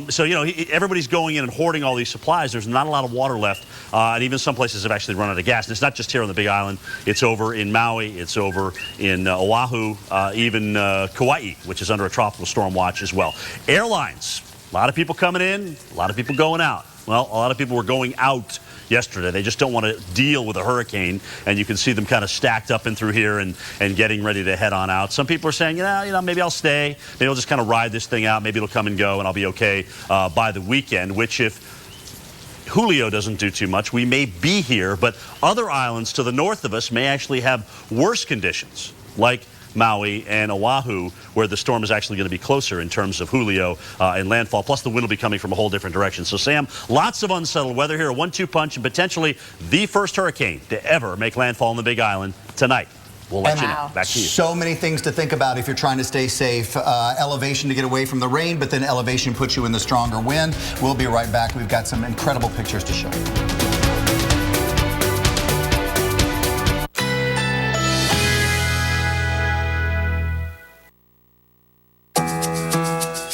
So, you know, everybody's going in and hoarding all these supplies. There's not a lot of water left, and even some places have actually run out of gas. And it's not just here on the Big Island. It's over in Maui. It's over in Oahu, even Kauai, which is under a tropical storm watch as well. Airlines, a lot of people coming in, a lot of people going out. Well, a lot of people were going out yesterday. They just don't want to deal with a hurricane, and you can see them kind of stacked up and through here and getting ready to head on out. Some people are saying, you know, maybe I'll stay. Maybe I'll just kind of ride this thing out. Maybe it'll come and go, and I'll be okay by the weekend, which if Julio doesn't do too much, we may be here, but other islands to the north of us may actually have worse conditions, like Maui and Oahu, where the storm is actually going to be closer in terms of Julio and landfall. Plus, the wind will be coming from a whole different direction. So, Sam, lots of unsettled weather here, a 1-2 punch, and potentially the first hurricane to ever make landfall on the Big Island tonight. We'll let you know. Back to you. So many things to think about if you're trying to stay safe. Elevation to get away from the rain, but then elevation puts you in the stronger wind. We'll be right back. We've got some incredible pictures to show you.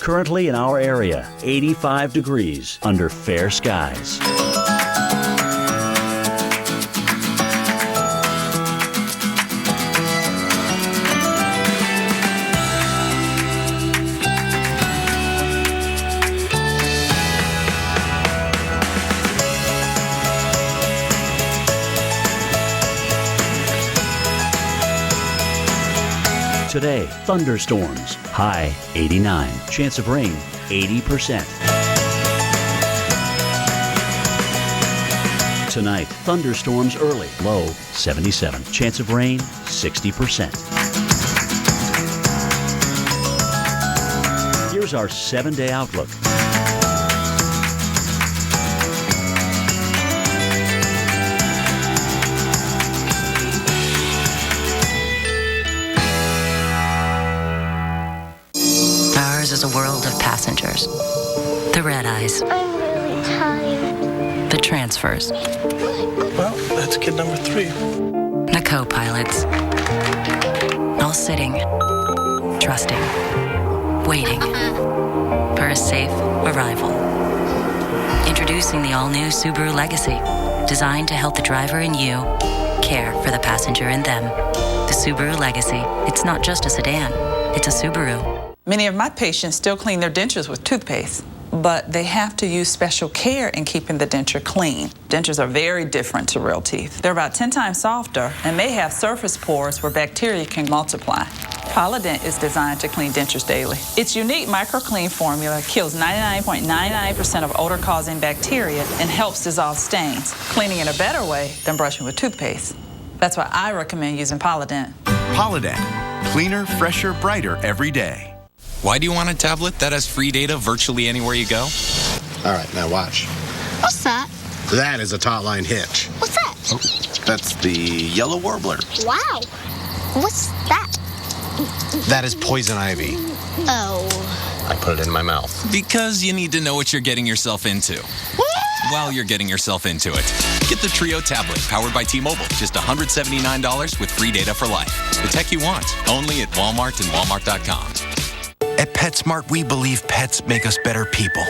Currently in our area, 85 degrees under fair skies. Today, thunderstorms, high 89. Chance of rain, 80%. Tonight, thunderstorms early, low 77. Chance of rain, 60%. Here's our 7-day outlook. Is a world of passengers. The red eyes. I'm really tired. The transfers. Well, that's kid number 3. The co-pilots. All sitting, trusting, waiting for a safe arrival. Introducing the all-new Subaru Legacy, designed to help the driver and you care for the passenger in them. The Subaru Legacy. It's not just a sedan, it's a Subaru. Many of my patients still clean their dentures with toothpaste, but they have to use special care in keeping the denture clean. Dentures are very different to real teeth. They're about 10 times softer and may have surface pores where bacteria can multiply. Polident is designed to clean dentures daily. Its unique microclean formula kills 99.99% of odor-causing bacteria and helps dissolve stains, cleaning in a better way than brushing with toothpaste. That's why I recommend using Polident. Polident. Cleaner, fresher, brighter every day. Why do you want a tablet that has free data virtually anywhere you go? All right, now watch. What's that? That is a taut line hitch. What's that? Oh, that's the yellow warbler. Wow. What's that? That is poison ivy. Oh. I put it in my mouth. Because you need to know what you're getting yourself into. While you're getting yourself into it. Get the Trio tablet powered by T-Mobile. Just $179 with free data for life. The tech you want. Only at Walmart and Walmart.com. At PetSmart, we believe pets make us better people.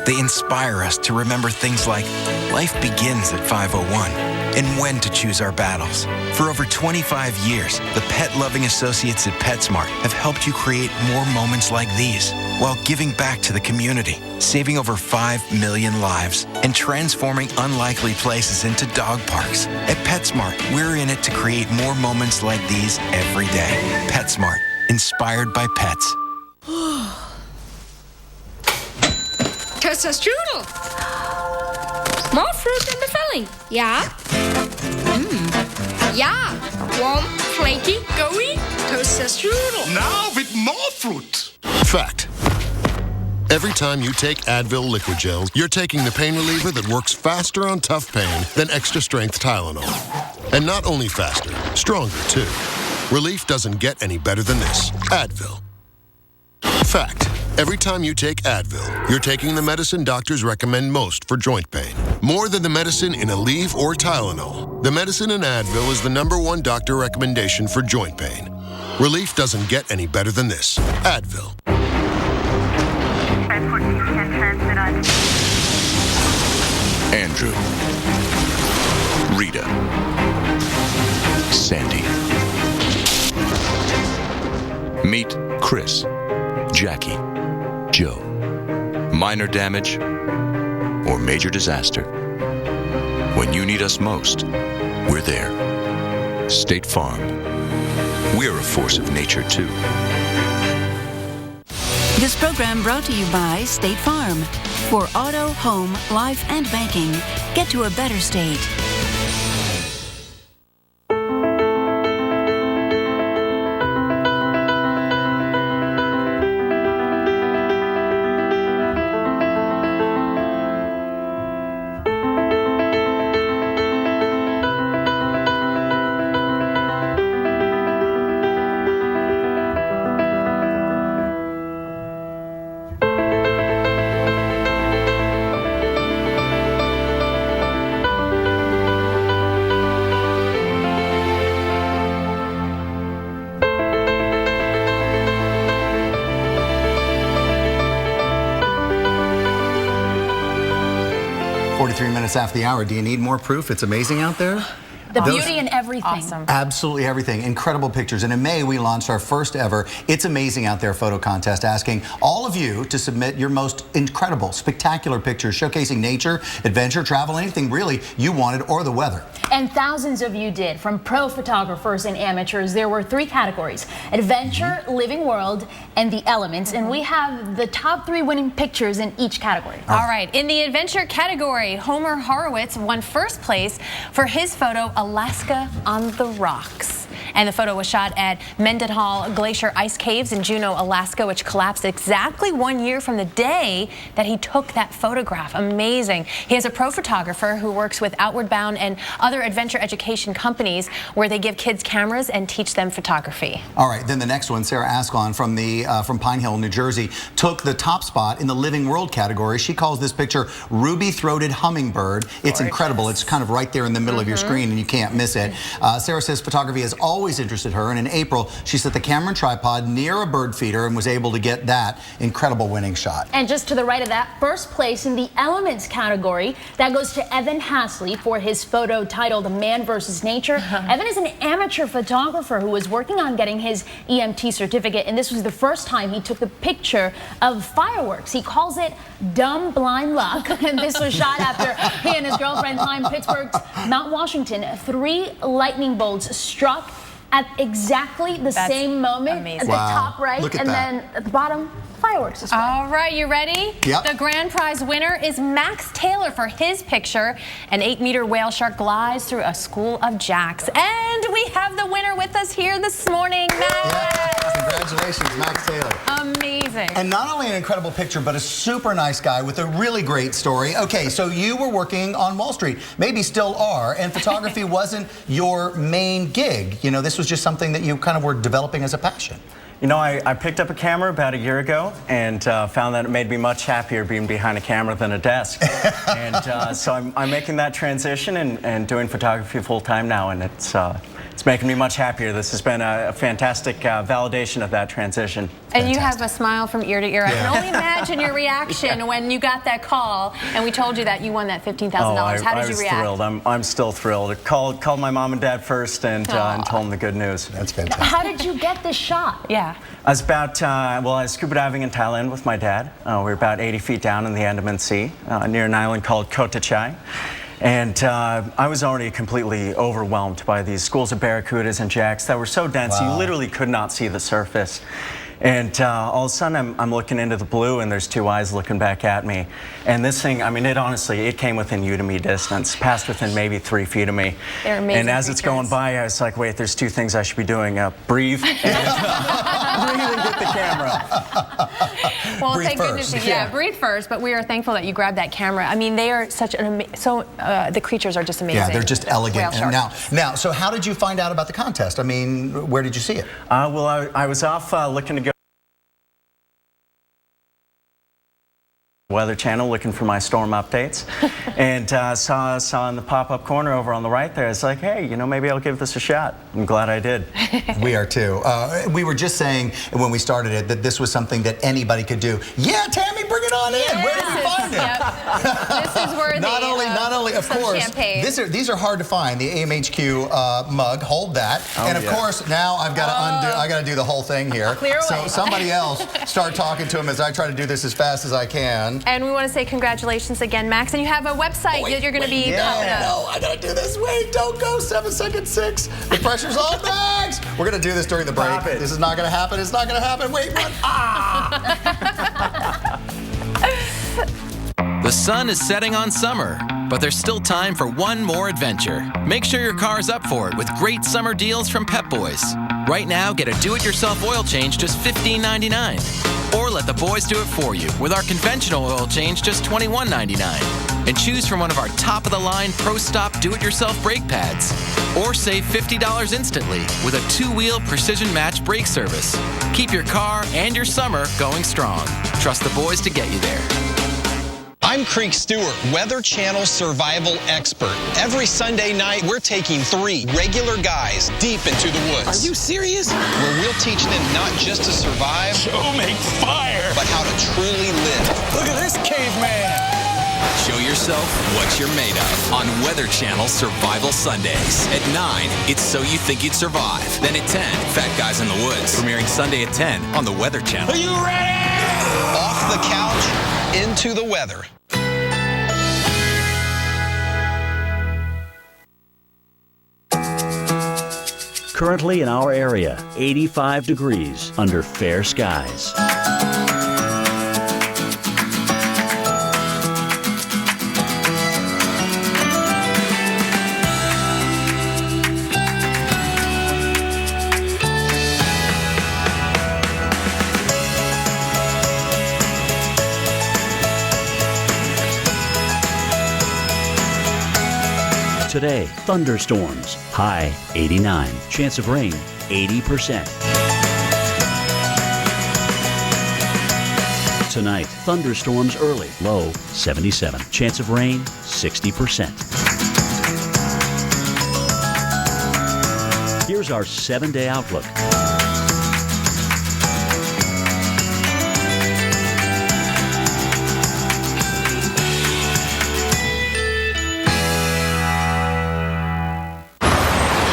They inspire us to remember things like life begins at 5:01 and when to choose our battles. For over 25 years, the pet-loving associates at PetSmart have helped you create more moments like these while giving back to the community, saving over 5 million lives and transforming unlikely places into dog parks. At PetSmart, we're in it to create more moments like these every day. PetSmart, inspired by pets. Toaster-strudel. More fruit in the filling. Yeah. Yeah. Warm, flaky, gooey. Toaster-strudel. Now with more fruit. Fact. Every time you take Advil liquid gels, you're taking the pain reliever that works faster on tough pain than extra-strength Tylenol. And not only faster, stronger too. Relief doesn't get any better than this. Advil. Fact. Every time you take Advil, you're taking the medicine doctors recommend most for joint pain. More than the medicine in Aleve or Tylenol, the medicine in Advil is the #1 doctor recommendation for joint pain. Relief doesn't get any better than this. Advil. Andrew, Rita, Sandy. Meet Chris, Jackie, Joe. Minor damage or major disaster. When you need us most, we're there. State Farm. We're a force of nature, too. This program brought to you by State Farm. For auto, home, life, and banking, get to a better state. After the hour. Do you need more proof? It's amazing out there. The beauty in everything. Awesome. Absolutely everything. Incredible pictures. And in May, we launched our first ever It's Amazing Out There photo contest, asking all of you to submit your most incredible, spectacular pictures showcasing nature, adventure, travel, anything really you wanted, or the weather. And thousands of you did, from pro photographers and amateurs. There were 3 categories: adventure, living world, and the elements. And we have the top 3 winning pictures in each category. All right. In the adventure category, Homer Horowitz won first place for his photo, Alaska on the Rocks. And the photo was shot at Mendenhall Glacier Ice Caves in Juneau, Alaska, which collapsed exactly 1 year from the day that he took that photograph. Amazing. He is a pro photographer who works with Outward Bound and other adventure education companies where they give kids cameras and teach them photography. All right, then the next one, Sarah Ascalon from Pine Hill, New Jersey, took the top spot in the living world category. She calls this picture Ruby-Throated Hummingbird. It's incredible. It's kind of right there in the middle of your screen and you can't miss it. Sarah says photography has always interested her, and in April she set the camera and tripod near a bird feeder and was able to get that incredible winning shot. And just to the right of that, first place in the elements category, that goes to Evan Hasley for his photo titled Man vs. Nature. Evan is an amateur photographer who was working on getting his EMT certificate, and this was the first time he took a picture of fireworks. He calls it dumb blind luck, and this was shot after he and his girlfriend climbed Pittsburgh's Mount Washington. 3 lightning bolts struck at exactly the same moment at the top right, and then at the bottom, fireworks as well. All right, you ready? Yep. The grand prize winner is Max Taylor for his picture. An 8-meter whale shark glides through a school of jacks. And we have the winner with us here this morning, Max. Yeah, congratulations, Max Taylor. Amazing. And not only an incredible picture, but a super nice guy with a really great story. Okay, so you were working on Wall Street, maybe still are, and photography wasn't your main gig. You know, this was just something that you kind of were developing as a passion. You know, I picked up a camera about a year ago and found that it made me much happier being behind a camera than a desk. And so I'm making that transition and doing photography full time now, and It's making me much happier. This has been a fantastic validation of that transition. And you have a smile from ear to ear. I can only imagine your reaction when you got that call and we told you that you won that $15,000. How did you react? I was thrilled. I'm still thrilled. I called my mom and dad first and told them the good news. That's fantastic. How did you get this shot? Yeah. I was I was scuba diving in Thailand with my dad. We were about 80 feet down in the Andaman Sea near an island called Kota Chai. And I was already completely overwhelmed by these schools of barracudas and jacks that were so dense you literally could not see the surface. And all of a sudden I'm looking into the blue and there's two eyes looking back at me. And this thing, I mean, it came within you to me distance, passed within maybe 3 feet of me. They're amazing and as it's going by, I was like, wait, there's two things I should be doing. Breathe and breathe and get the camera. Well, breathe thank first. goodness. Yeah, breathe first. But we are thankful that you grabbed that camera. I mean, they are such an the creatures are just amazing. Yeah, they're just elegant. Whale And sharks. now, so how did you find out about the contest? I mean, where did you see it? Well, I was off looking to go Weather Channel looking for my storm updates and saw in the pop-up corner over on the right there. It's like, hey, you know, maybe I'll give this a shot. I'm glad I did. We are too. We were just saying when we started it that this was something that anybody could do. Yeah, Tammy, bring it on in. Where did you find it? Yep. This is worthy. Not only, of course, champagne. these are hard to find. The AMHQ mug, hold that. And of course, now I've got to undo. I got to do the whole thing here. Clear away. So somebody else start talking to him as I try to do this as fast as I can. And we want to say congratulations again, Max. And you have a website that you're going to be popping up. No, I got to do this. Wait, don't go. 7 seconds 6. The pressure's on, Max. We're going to do this during the break. This is not going to happen. It's not going to happen. Wait, run. The sun is setting on summer, but there's still time for one more adventure. Make sure your car's up for it with great summer deals from Pep Boys. Right now, get a do-it-yourself oil change just $15.99. Or let the boys do it for you with our conventional oil change just $21.99. And choose from one of our top-of-the-line Pro Stop do-it-yourself brake pads. Or save $50 instantly with a 2-wheel precision match brake service. Keep your car and your summer going strong. Trust the boys to get you there. I'm Creek Stewart, Weather Channel survival expert. Every Sunday night, we're taking 3 regular guys deep into the woods. Are you serious? Where we'll teach them not just to survive, make fire. but how to truly live. Look at this caveman. Show yourself what you're made of on Weather Channel Survival Sundays. At 9, it's So You Think You'd Survive. Then at 10, Fat Guys in the Woods. Premiering Sunday at 10 on the Weather Channel. Are you ready? Off the couch, into the weather. Currently in our area, 85 degrees under fair skies. Today, thunderstorms, high 89. Chance of rain, 80%. Tonight, thunderstorms early, low 77. Chance of rain, 60%. Here's our 7-day outlook.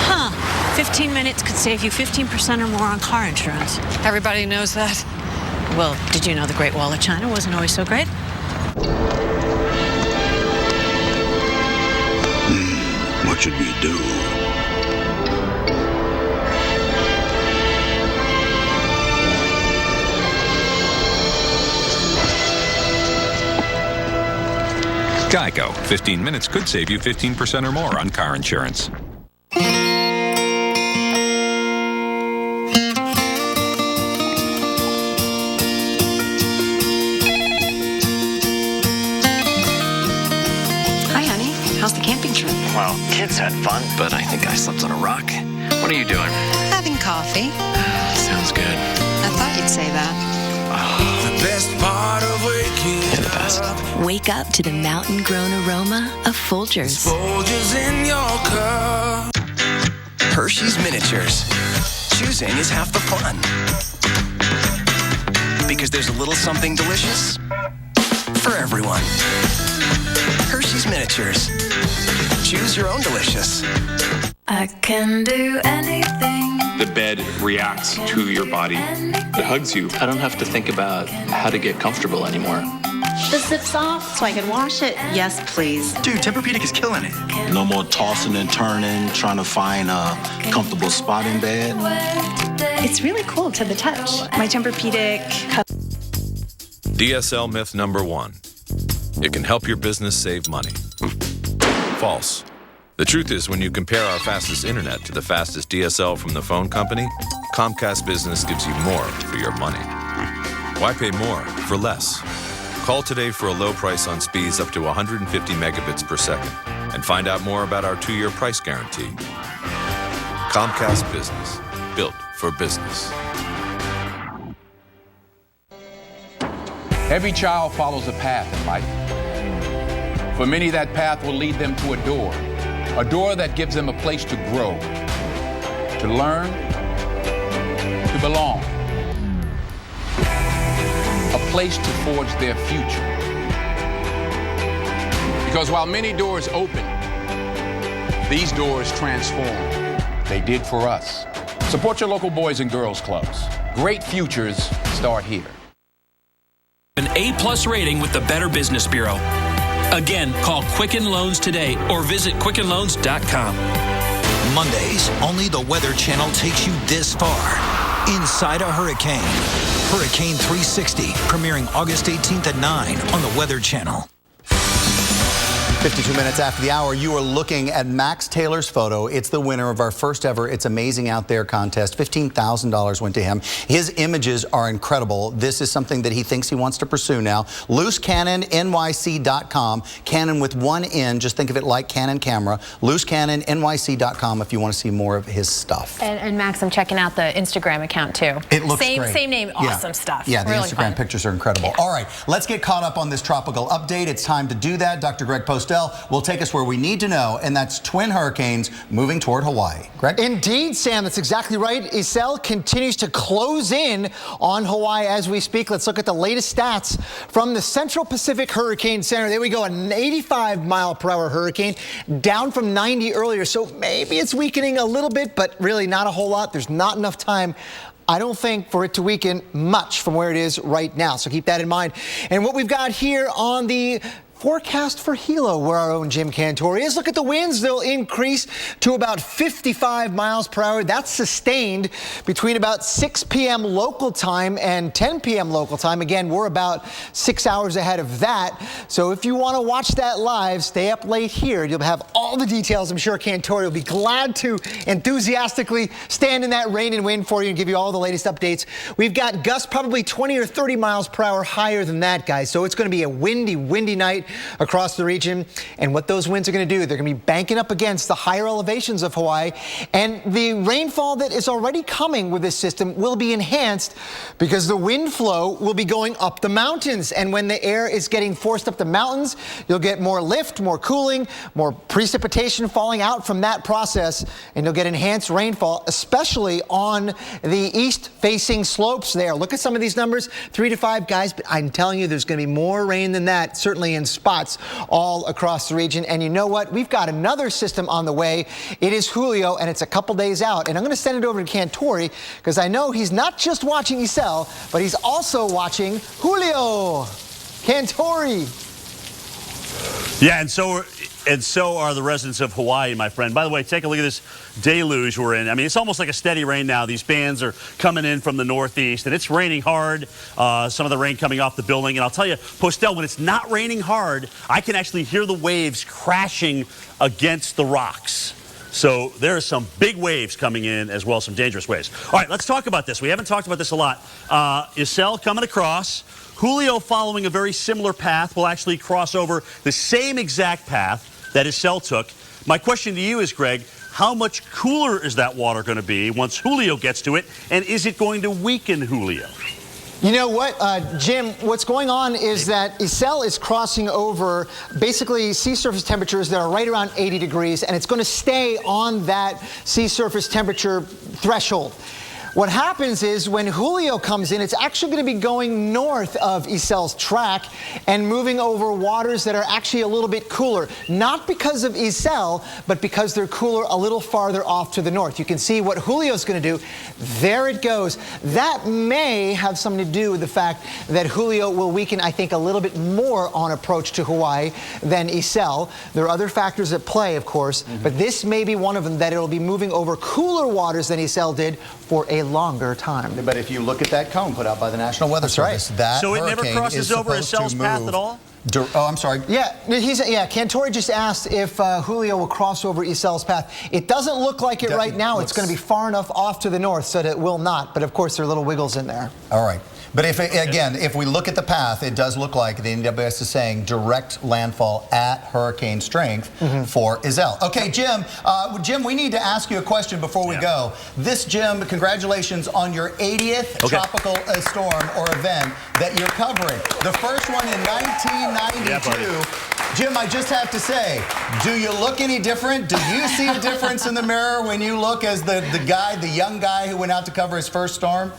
Huh. 15 minutes could save you 15% or more on car insurance. Everybody knows that. Well, did you know the Great Wall of China wasn't always so great? What should we do? Geico. 15 minutes could save you 15% or more on car insurance. Hi, honey. How's the camping trip? Well, kids had fun, but I think I slept on a rock. What are you doing? Having coffee. Sounds good. I thought you'd say that. The best part of waking You're the best. Wake up to the mountain-grown aroma of Folgers. Folgers in your cup. Hershey's Miniatures. Choosing is half the fun. Because there's a little something delicious for everyone. Hershey's Miniatures. Choose your own delicious. I can do anything. The bed reacts to your body. It hugs you. I don't have to think about how to get comfortable anymore. The zip's off so I can wash it. Yes, please. Dude, Tempur-Pedic is killing it. No more tossing and turning, trying to find a comfortable spot in bed. It's really cool to the touch. My Tempur-Pedic. DSL myth number 1. It can help your business save money. False. The truth is, when you compare our fastest internet to the fastest DSL from the phone company, Comcast Business gives you more for your money. Why pay more for less? Call today for a low price on speeds up to 150 megabits per second and find out more about our 2-year price guarantee. Comcast Business, built for business. Every child follows a path in life. For many, that path will lead them to a door that gives them a place to grow, to learn, to belong, a place to forge their future. Because while many doors open, these doors transform. They did for us. Support your local Boys and Girls Clubs. Great futures start here. An A+ rating with the Better Business Bureau. Again, call Quicken Loans today or visit QuickenLoans.com. Mondays, only the Weather Channel takes you this far. Inside a hurricane. Hurricane 360, premiering August 18th at 9 on the Weather Channel. 52 minutes after the hour, you are looking at Max Taylor's photo. It's the winner of our first ever It's Amazing Out There contest. $15,000 went to him. His images are incredible. This is something that he thinks he wants to pursue now. LooseCannonNYC.com. Canon with one N. Just think of it like Canon camera. LooseCannonNYC.com if you want to see more of his stuff. And Max, I'm checking out the Instagram account too. It looks great. Same name, awesome yeah. stuff. Yeah, the really Instagram fun. pictures are incredible. Yeah. All right, let's get caught up on this tropical update. It's time to do that. Dr. Greg Postel will take us where we need to know, and that's twin hurricanes moving toward Hawaii. Greg? Indeed, Sam, that's exactly right. Iselle continues to close in on Hawaii as we speak. Let's look at the latest stats from the Central Pacific Hurricane Center. There we go, an 85-mile-per-hour hurricane, down from 90 earlier. So maybe it's weakening a little bit, but really not a whole lot. There's not enough time, I don't think, for it to weaken much from where it is right now. So keep that in mind. And what we've got here on the forecast for Hilo, where our own Jim Cantore is. Look at the winds. They'll increase to about 55 miles per hour. That's sustained between about 6 p.m. local time and 10 p.m. local time. Again, we're about 6 hours ahead of that. So if you want to watch that live, stay up late here. You'll have all the details. I'm sure Cantore will be glad to enthusiastically stand in that rain and wind for you and give you all the latest updates. We've got gusts probably 20 or 30 miles per hour higher than that, guys. So it's going to be a windy night across the region. And what those winds are going to do, they're going to be banking up against the higher elevations of Hawaii. And the rainfall that is already coming with this system will be enhanced because the wind flow will be going up the mountains. And when the air is getting forced up the mountains, you'll get more lift, more cooling, more precipitation falling out from that process. And you'll get enhanced rainfall, especially on the east-facing slopes there. Look at some of these numbers, 3 to 5, guys. But I'm telling you, there's going to be more rain than that, certainly in spots all across the region. And you know what? We've got another system on the way. It is Julio, and it's a couple days out. And I'm going to send it over to Cantore because I know he's not just watching Iselle, but he's also watching Julio. Cantore. Yeah, and so are the residents of Hawaii, my friend. By the way, take a look at this deluge we're in. I mean, it's almost like a steady rain now. These bands are coming in from the northeast, and it's raining hard. Some of the rain coming off the building. And I'll tell you, Postel, when it's not raining hard, I can actually hear the waves crashing against the rocks. So there are some big waves coming in as well, some dangerous waves. All right, let's talk about this. We haven't talked about this a lot. Iselle coming across. Julio, following a very similar path, will actually cross over the same exact path that Iselle took. My question to you is, Greg, how much cooler is that water going to be once Julio gets to it, and is it going to weaken Julio? You know what, Jim, what's going on is that Iselle is crossing over basically sea surface temperatures that are right around 80 degrees, and it's going to stay on that sea surface temperature threshold. What happens is when Julio comes in, it's actually going to be going north of Iselle's track and moving over waters that are actually a little bit cooler. Not because of Iselle, but because they're cooler a little farther off to the north. You can see what Julio's going to do. There it goes. That may have something to do with the fact that Julio will weaken, I think, a little bit more on approach to Hawaii than Iselle. There are other factors at play, of course, but this may be one of them, that it'll be moving over cooler waters than Iselle did for a longer time. But if you look at that cone put out by the National Weather Service, that so it never hurricane crosses is over supposed Iselle's to path move. at all? Oh, I'm sorry. Yeah, Cantori just asked if Julio will cross over Iselle's path. It doesn't look like it right now. It's going to be far enough off to the north so that it will not. But of course, there are little wiggles in there. All right. But if we look at the path, it does look like the NWS is saying direct landfall at hurricane strength for Iselle. Okay, Jim, we need to ask you a question before we go. This, Jim, congratulations on your 80th tropical storm or event that you're covering. The first one in 1992. Jim, I just have to say, do you look any different? Do you see a difference in the mirror when you look as the young guy who went out to cover his first storm?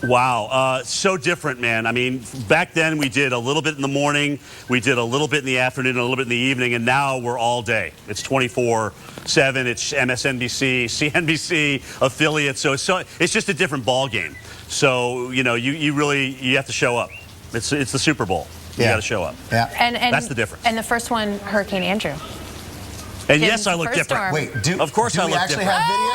Wow, so different, man. I mean, back then we did a little bit in the morning, we did a little bit in the afternoon, a little bit in the evening, and now we're all day. It's 24/7. It's MSNBC, CNBC affiliates. So it's just a different ball game. So you have to show up. It's the Super Bowl. You got to show up. Yeah, and that's the difference. And the first one, Hurricane Andrew. And yes, I look different. Wait, of course I do we look actually different. have video?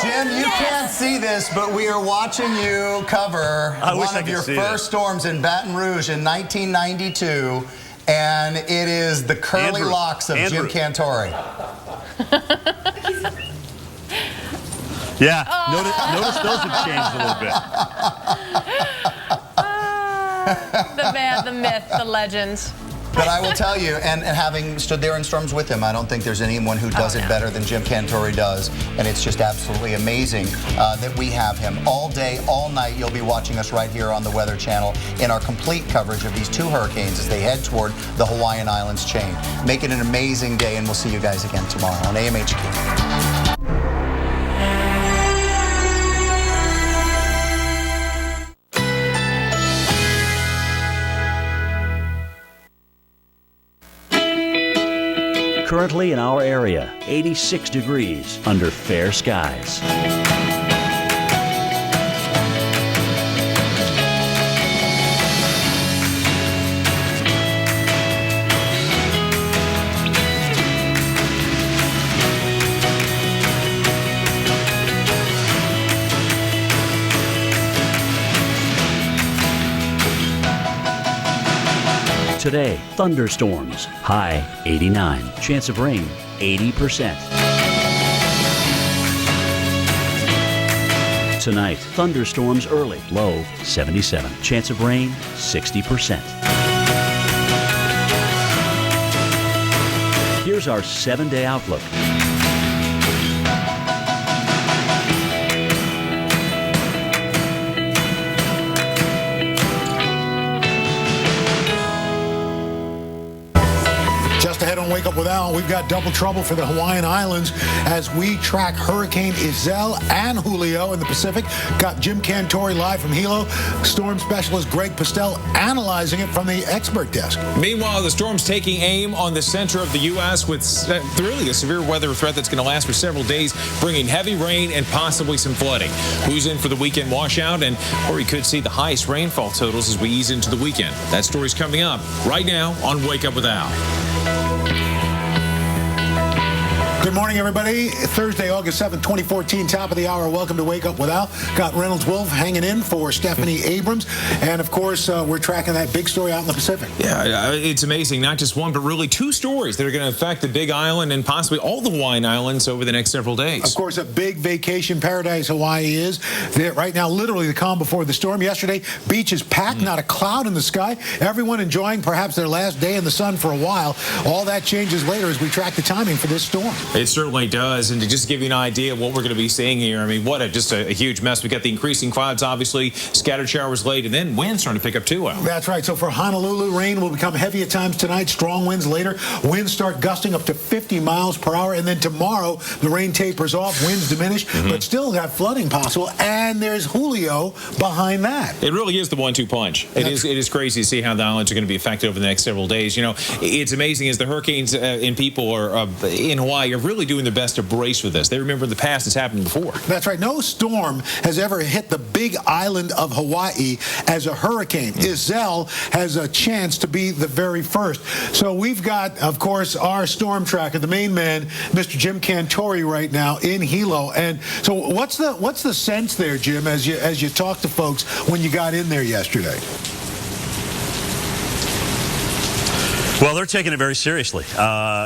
Jim, you can't see this, but we are watching you cover one of your first storms in Baton Rouge in 1992, and it is the curly locks of Jim Cantori. Yeah, notice those have changed a little bit. The man, the myth, the legend. But I will tell you, and having stood there in storms with him, I don't think there's anyone who does it better than Jim Cantori does. And it's just absolutely amazing that we have him all day, all night. You'll be watching us right here on the Weather Channel in our complete coverage of these two hurricanes as they head toward the Hawaiian Islands chain. Make it an amazing day, and we'll see you guys again tomorrow on AMHQ. Currently in our area, 86 degrees under fair skies. Today, thunderstorms, high 89. Chance of rain, 80%. Tonight, thunderstorms early, low 77. Chance of rain, 60%. Here's our 7-day outlook. Ahead on Wake Up with Al, we've got double trouble for the Hawaiian Islands as we track Hurricane Iselle and Julio in the Pacific. Got Jim Cantori live from Hilo. Storm specialist Greg Postel analyzing it from the expert desk. Meanwhile, the storm's taking aim on the center of the U.S. with really a severe weather threat that's going to last for several days, bringing heavy rain and possibly some flooding. Who's in for the weekend washout, and where we could see the highest rainfall totals as we ease into the weekend. That story's coming up right now on Wake Up with Al. Good morning, everybody. Thursday, August 7th, 2014, top of the hour. Welcome to Wake Up with Al. Got Reynolds Wolf hanging in for Stephanie Abrams. And, of course, we're tracking that big story out in the Pacific. Yeah, it's amazing. Not just one, but really two stories that are going to affect the Big Island and possibly all the Hawaiian Islands over the next several days. Of course, a big vacation paradise Hawaii is. Right now, literally the calm before the storm. Yesterday, beach is packed, not a cloud in the sky. Everyone enjoying perhaps their last day in the sun for a while. All that changes later as we track the timing for this storm. It certainly does. And to just give you an idea of what we're going to be seeing here, I mean, what a huge mess. We got the increasing clouds, obviously, scattered showers late, and then winds starting to pick up too, Al. That's right. So for Honolulu, rain will become heavy at times tonight, strong winds later. Winds start gusting up to 50 miles per hour. And then tomorrow, the rain tapers off, winds diminish, but still got flooding possible. And there's Julio behind that. It really is the 1-2 punch. It is crazy to see how the islands are going to be affected over the next several days. You know, it's amazing as the hurricanes and people are in Hawaii are really doing their best to brace for this. They remember in the past it's happened before. That's right. No storm has ever hit the big island of Hawaii as a hurricane. Iselle has a chance to be the very first. So we've got, of course, our storm tracker, the main man, Mr. Jim Cantore, right now in Hilo. And so what's the sense there, Jim, as you talk to folks when you got in there yesterday? Well, they're taking it very seriously.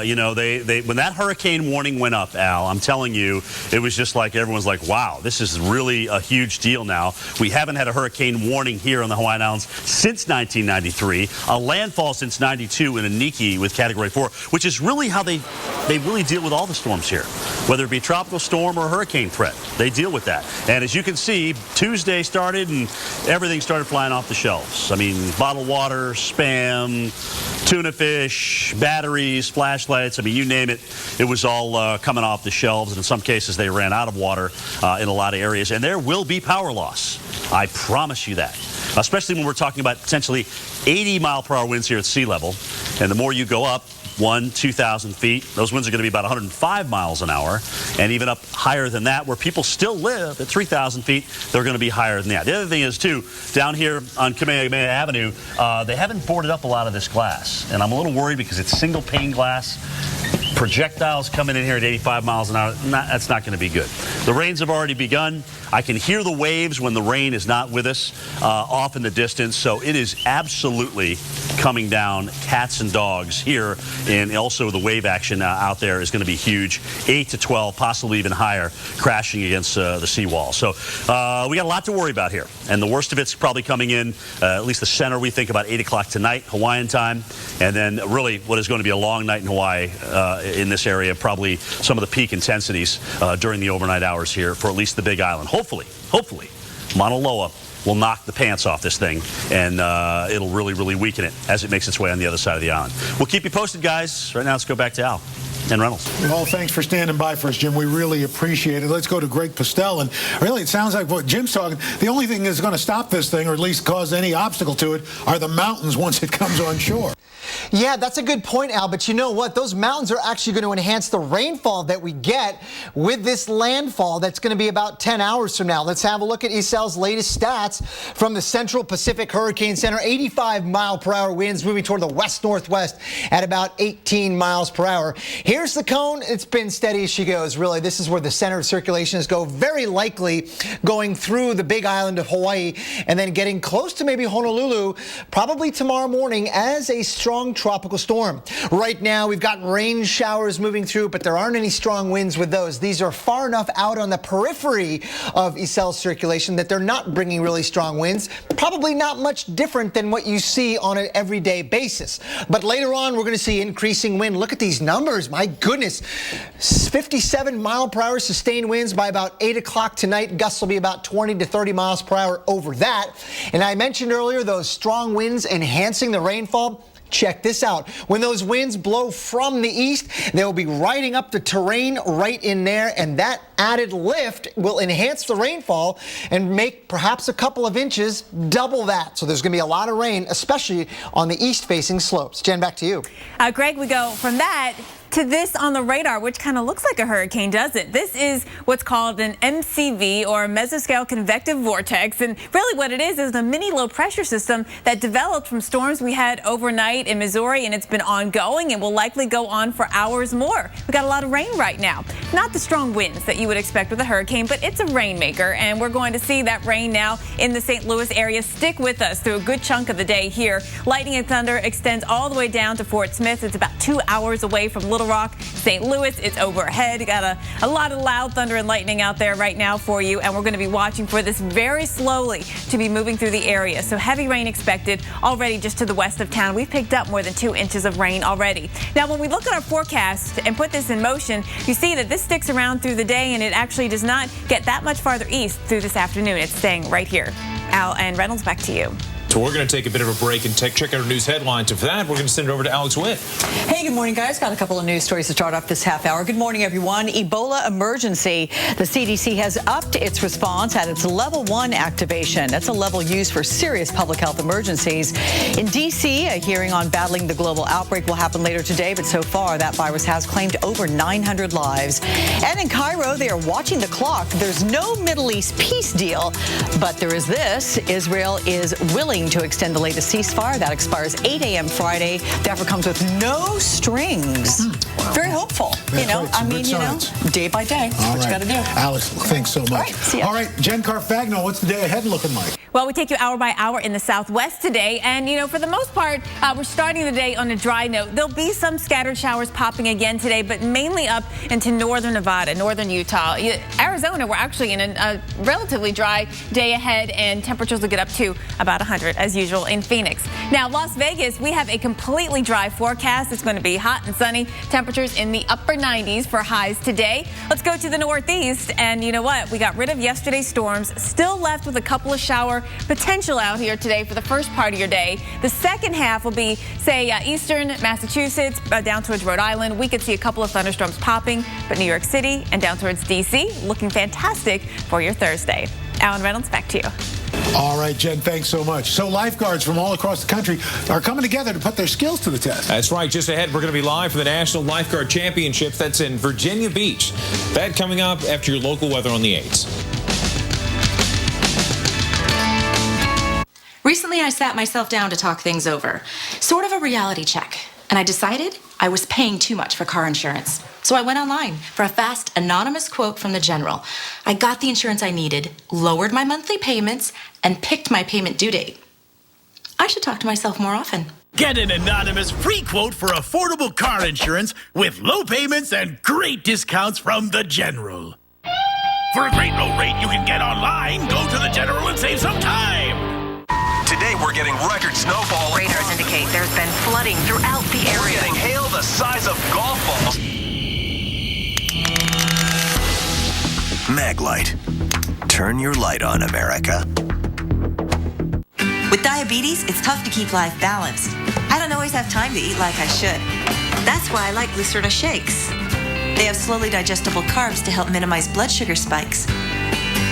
You know, they when that hurricane warning went up, Al, I'm telling you, it was just like everyone's like, wow, this is really a huge deal now. We haven't had a hurricane warning here on the Hawaiian Islands since 1993, a landfall since 92 in Iniki with Category 4, which is really how they really deal with all the storms here, whether it be tropical storm or hurricane threat. They deal with that. And as you can see, Tuesday started and everything started flying off the shelves. I mean, bottled water, Spam, tuna fish, batteries, flashlights, I mean, you name it, it was all coming off the shelves, and in some cases they ran out of water in a lot of areas, and there will be power loss. I promise you that, especially when we're talking about potentially 80-mile-per-hour winds here at sea level, and the more you go up, 2,000 feet. Those winds are going to be about 105 miles an hour, and even up higher than that, where people still live at 3,000 feet, they're going to be higher than that. The other thing is, too, down here on Kamehameha Avenue, they haven't boarded up a lot of this glass, and I'm a little worried because it's single pane glass. Projectiles coming in here at 85 miles an hour, that's not going to be good. The rains have already begun. I can hear the waves when the rain is not with us off in the distance, so it is absolutely coming down cats and dogs here, and also the wave action out there is going to be huge, 8 to 12, possibly even higher, crashing against the seawall. So we got a lot to worry about here, and the worst of it's probably coming in, at least the center, we think about 8 o'clock tonight, Hawaiian time, and then really what is going to be a long night in Hawaii in this area, probably some of the peak intensities during the overnight hours here for at least the Big Island. Hopefully, Mauna Loa will knock the pants off this thing, and it'll really weaken it as it makes its way on the other side of the island. We'll keep you posted, guys. Right now, let's go back to Al and Reynolds. Well, thanks for standing by for us, Jim. We really appreciate it. Let's go to Greg Postel. And really, it sounds like what Jim's talking, the only thing that's going to stop this thing, or at least cause any obstacle to it, are the mountains once it comes on shore. Yeah, that's a good point, Al, but you know what? Those mountains are actually going to enhance the rainfall that we get with this landfall that's going to be about 10 hours from now. Let's have a look at Iselle's latest stats from the Central Pacific Hurricane Center. 85-mile-per-hour winds moving toward the west-northwest at about 18 miles per hour. Here's the cone. It's been steady as she goes, really. This is where the center of circulation is very likely going through the Big Island of Hawaii and then getting close to maybe Honolulu probably tomorrow morning as a strong tropical storm. Right now, we've got rain showers moving through, but there aren't any strong winds with those. These are far enough out on the periphery of Iselle's circulation that they're not bringing really strong winds. Probably not much different than what you see on an everyday basis. But later on, we're going to see increasing wind. Look at these numbers. My goodness. 57-mile-per-hour sustained winds by about 8 o'clock tonight. Gusts will be about 20 to 30 miles per hour over that. And I mentioned earlier those strong winds enhancing the rainfall. Check this out. When those winds blow from the east, they will be riding up the terrain right in there, and that added lift will enhance the rainfall and make perhaps a couple of inches double that. So there's going to be a lot of rain, especially on the east-facing slopes. Jen, back to you. Greg, we go from that to this on the radar, which kind of looks like a hurricane, doesn't it? This is what's called an MCV, or a mesoscale convective vortex. And really what it is a mini low pressure system that developed from storms we had overnight in Missouri, and it's been ongoing and will likely go on for hours more. We got a lot of rain right now. Not the strong winds that you would expect with a hurricane, but it's a rainmaker, and we're going to see that rain now in the St. Louis area stick with us through a good chunk of the day here. Lightning and thunder extends all the way down to Fort Smith. It's about 2 hours away from Little Rock, St. Louis. It's overhead. Got a lot of loud thunder and lightning out there right now for you, and we're going to be watching for this very slowly to be moving through the area. So heavy rain expected already just to the west of town. We've picked up more than 2 inches of rain already. Now, when we look at our forecast and put this in motion, you see that this sticks around through the day, and it actually does not get that much farther east through this afternoon. It's staying right here. Al and Reynolds, back to you. So we're going to take a bit of a break and check out our news headlines. And for that, we're going to send it over to Alex Witt. Hey, good morning, guys. Got a couple of news stories to start off this half hour. Good morning, everyone. Ebola emergency. The CDC has upped its response at its level 1 activation. That's a level used for serious public health emergencies. In D.C., a hearing on battling the global outbreak will happen later today, but so far that virus has claimed over 900 lives. And in Cairo, they are watching the clock. There's no Middle East peace deal, but there is this. Israel is willing to extend the latest ceasefire that expires 8 a.m. Friday. The offer comes with no strings. Wow. Very hopeful. Day by day. That's what you got to do. Alex, thanks so much. All right, see ya. All right, Jen Carfagno, what's the day ahead looking like? Well, we take you hour by hour in the southwest today. And, for the most part, we're starting the day on a dry note. There'll be some scattered showers popping again today, but mainly up into northern Nevada, northern Utah. Arizona, we're actually in a relatively dry day ahead, and temperatures will get up to about 100 as usual in Phoenix. Now, Las Vegas, we have a completely dry forecast. It's going to be hot and sunny. Temperatures in the upper 90s for highs today. Let's go to the northeast. And you know what? We got rid of yesterday's storms. Still left with a couple of shower potential out here today for the first part of your day. The second half will be, say, eastern Massachusetts, down towards Rhode Island. We could see a couple of thunderstorms popping, but New York City and down towards D.C. looking fantastic for your Thursday. Alan Reynolds, back to you. All right, Jen, thanks so much. So lifeguards from all across the country are coming together to put their skills to the test. That's right. Just ahead, we're going to be live for the National Lifeguard Championships. That's in Virginia Beach. That coming up after your local weather on the 8s. Recently, I sat myself down to talk things over. Sort of a reality check. And I decided I was paying too much for car insurance. So I went online for a fast, anonymous quote from the General. I got the insurance I needed, lowered my monthly payments, and picked my payment due date. I should talk to myself more often. Get an anonymous free quote for affordable car insurance with low payments and great discounts from the General. For a great low rate you can get online, go to the General and save some time. Today we're getting record snowfall. Radars indicate there's been flooding throughout the area. We're getting hail the size of golf balls. Maglite. Turn your light on, America. With diabetes, it's tough to keep life balanced. I don't always have time to eat like I should. That's why I like Glucerna shakes. They have slowly digestible carbs to help minimize blood sugar spikes.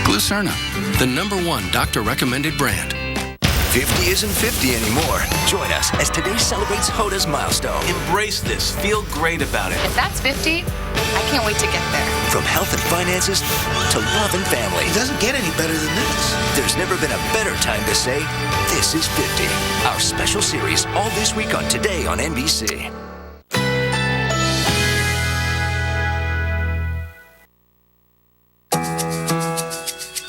Glucerna, the #1 doctor-recommended brand. 50 isn't 50 anymore. Join us as today celebrates Hoda's milestone. Embrace this. Feel great about it. If that's 50, I can't wait to get there. From health and finances to love and family. It doesn't get any better than this. There's never been a better time to say, this is 50. Our special series all this week on Today on NBC.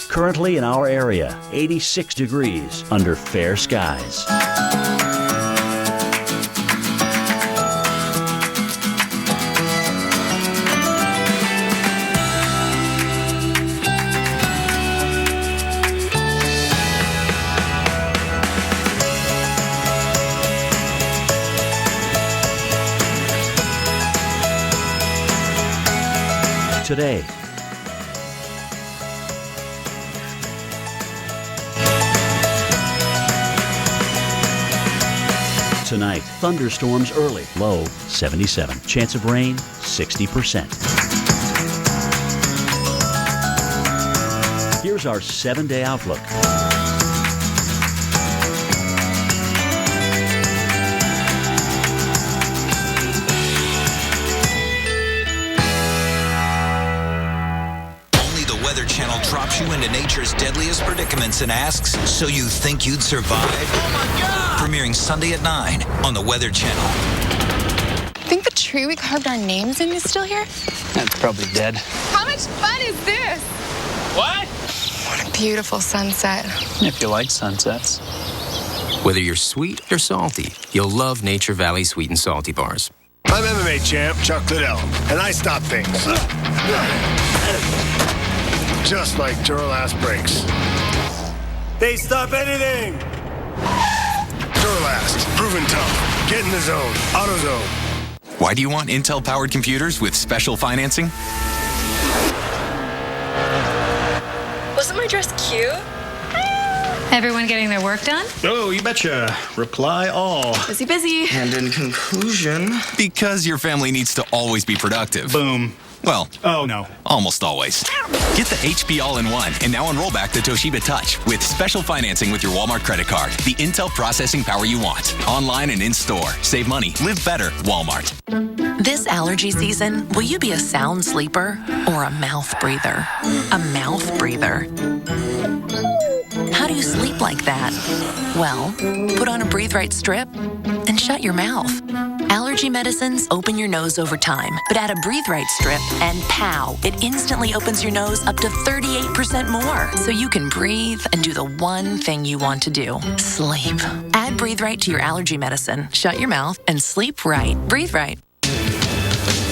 Currently in our area, 86 degrees under fair skies. Today, tonight, thunderstorms early, low 77. Chance of rain, 60%. Here's our 7-day outlook. Channel drops you into nature's deadliest predicaments and asks, so you think you'd survive? Oh my God! Premiering Sunday at 9 on the Weather Channel. Think the tree we carved our names in is still here? That's probably dead. How much fun is this? What? What a beautiful sunset. If you like sunsets. Whether you're sweet or salty, you'll love Nature Valley Sweet and Salty Bars. I'm MMA champ Chuck Liddell, and I stop things. Just like Duralast brakes. They stop anything! Duralast, proven tough. Get in the zone. AutoZone. Why do you want Intel-powered computers with special financing? Wasn't my dress cute? Everyone getting their work done? Oh, you betcha. Reply all. Busy. And in conclusion... Because your family needs to always be productive. Boom. Well, oh no. Almost always. Get the HP All-in-One and now enroll back the Toshiba Touch with special financing with your Walmart credit card. The Intel processing power you want. Online and in-store. Save money. Live better. Walmart. This allergy season, will you be a sound sleeper or a mouth breather? A mouth breather. How do you sleep like that? Well, put on a Breathe Right strip and shut your mouth. Allergy medicines open your nose over time, but add a Breathe Right strip and pow, it instantly opens your nose up to 38% more. So you can breathe and do the one thing you want to do, sleep. Add Breathe Right to your allergy medicine, shut your mouth, and sleep right. Breathe Right.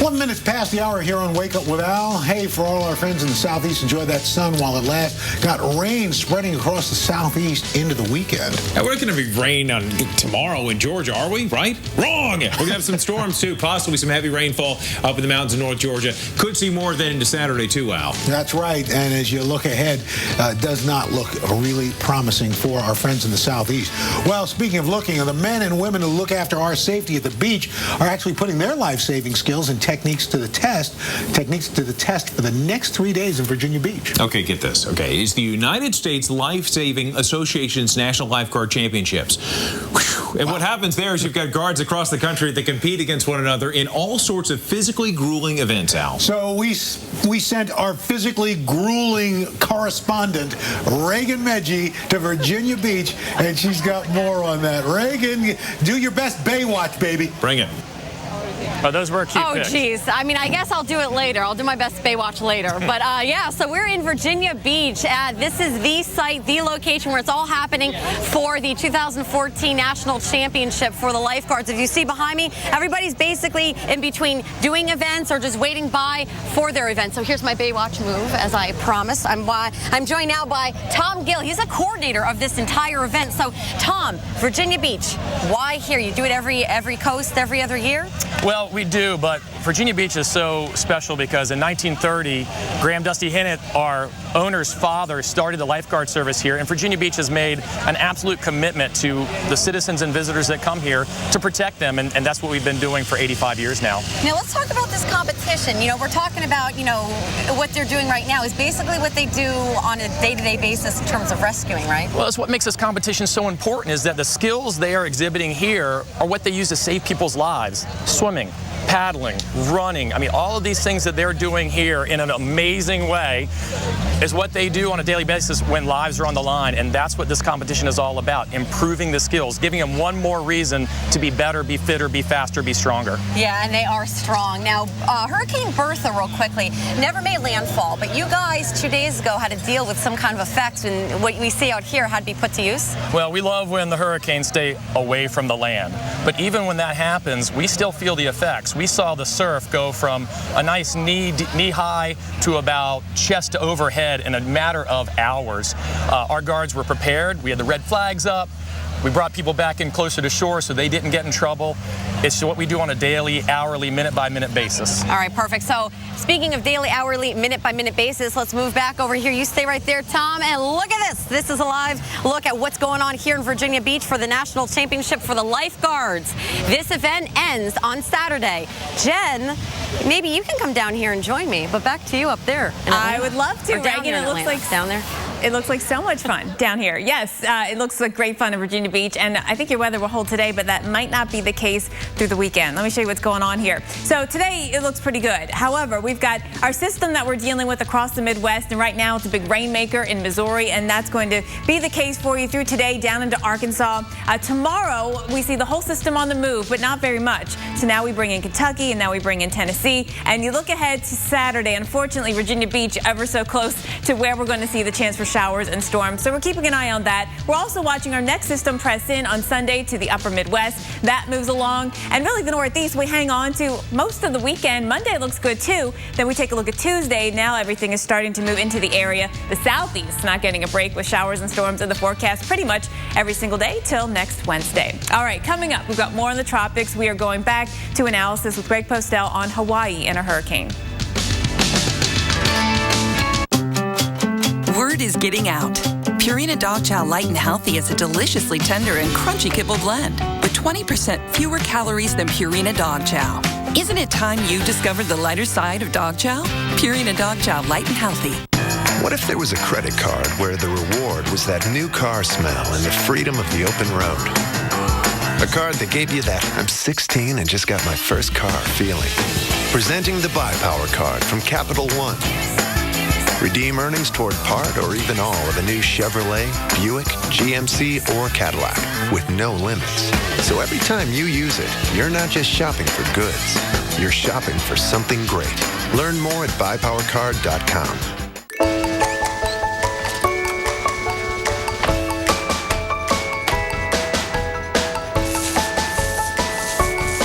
1 minute past the hour here on Wake Up with Al. Hey, for all our friends in the southeast, enjoy that sun while it lasts. Got rain spreading across the southeast into the weekend. We're not going to be rain on tomorrow in Georgia, are we? Right? Wrong! We're going to have some storms, too. Possibly some heavy rainfall up in the mountains of North Georgia. Could see more of that into Saturday, too, Al. That's right. And as you look ahead, it does not look really promising for our friends in the southeast. Well, speaking of looking, the men and women who look after our safety at the beach are actually putting their life-saving skills and techniques to the test for the next 3 days in Virginia Beach. Okay, get this. Okay, it's the United States Life-Saving Association's National Lifeguard Championships. Whew. And what happens there is you've got guards across the country that compete against one another in all sorts of physically grueling events, Al. So we sent our physically grueling correspondent, Reagan Medji, to Virginia Beach, and she's got more on that. Reagan, do your best Baywatch, baby. Bring it. Oh, those were cute Oh, pics. geez. I mean, I guess I'll do it later. I'll do my best Baywatch later. But, yeah, so we're in Virginia Beach. This is the site, the location where it's all happening for the 2014 National Championship for the lifeguards. If you see behind me, everybody's basically in between doing events or just waiting by for their event. So here's my Baywatch move, as I promised. I'm joined now by Tom Gill. He's a coordinator of this entire event. So, Tom, Virginia Beach, why here? You do it every coast, every other year? Well, we do, but Virginia Beach is so special because in 1930, Graham Dusty Hinnett, our owner's father, started the lifeguard service here, and Virginia Beach has made an absolute commitment to the citizens and visitors that come here to protect them, and that's what we've been doing for 85 years now. Now, let's talk about this competition. You know, we're talking about, you know, what they're doing right now is basically what they do on a day-to-day basis in terms of rescuing, right? Well, that's what makes this competition so important, is that the skills they are exhibiting here are what they use to save people's lives. Swimming, paddling, running. I mean, all of these things that they're doing here in an amazing way is what they do on a daily basis when lives are on the line. And that's what this competition is all about, improving the skills, giving them one more reason to be better, be fitter, be faster, be stronger. Yeah, and they are strong. Now, Hurricane Bertha, real quickly, never made landfall, but you guys 2 days ago had to deal with some kind of effects, and what we see out here had to be put to use? Well, we love when the hurricanes stay away from the land. But even when that happens, we still feel the effects. We saw the surf go from a nice knee-high to about chest to overhead in a matter of hours. Our guards were prepared. We had the red flags up. We brought people back in closer to shore so they didn't get in trouble. It's what we do on a daily, hourly, minute-by-minute basis. All right, perfect. So speaking of daily, hourly, minute-by-minute basis, let's move back over here. You stay right there, Tom, and look at this. This is a live look at what's going on here in Virginia Beach for the National Championship for the lifeguards. This event ends on Saturday. Jen, maybe you can come down here and join me, but back to you up there. I would love to, Reagan. It looks like down there. It looks like so much fun down here. Yes, it looks like great fun in Virginia Beach, and I think your weather will hold today, but that might not be the case through the weekend. Let me show you what's going on here. So today it looks pretty good. However, we've got our system that we're dealing with across the Midwest, and right now it's a big rainmaker in Missouri, and that's going to be the case for you through today down into Arkansas. Tomorrow we see the whole system on the move, but not very much. So now we bring in Kentucky, and now we bring in Tennessee, and you look ahead to Saturday. Unfortunately, Virginia Beach ever so close to where we're going to see the chance for showers and storms. So we're keeping an eye on that. We're also watching our next system press in on Sunday to the upper Midwest. That moves along. And really the Northeast we hang on to most of the weekend. Monday looks good too. Then we take a look at Tuesday. Now everything is starting to move into the area. The Southeast not getting a break with showers and storms in the forecast pretty much every single day till next Wednesday. All right, coming up, we've got more in the tropics. We are going back to analysis with Greg Postel on Hawaii and a hurricane. Word is getting out. Purina Dog Chow Light and Healthy is a deliciously tender and crunchy kibble blend with 20% fewer calories than Purina Dog Chow. Isn't it time you discovered the lighter side of Dog Chow? Purina Dog Chow Light and Healthy. What if there was a credit card where the reward was that new car smell and the freedom of the open road? A card that gave you that I'm 16 and just got my first car feeling. Presenting the Buy Power card from Capital One. Redeem earnings toward part or even all of a new Chevrolet, Buick, GMC, or Cadillac with no limits. So every time you use it, you're not just shopping for goods. You're shopping for something great. Learn more at buypowercard.com.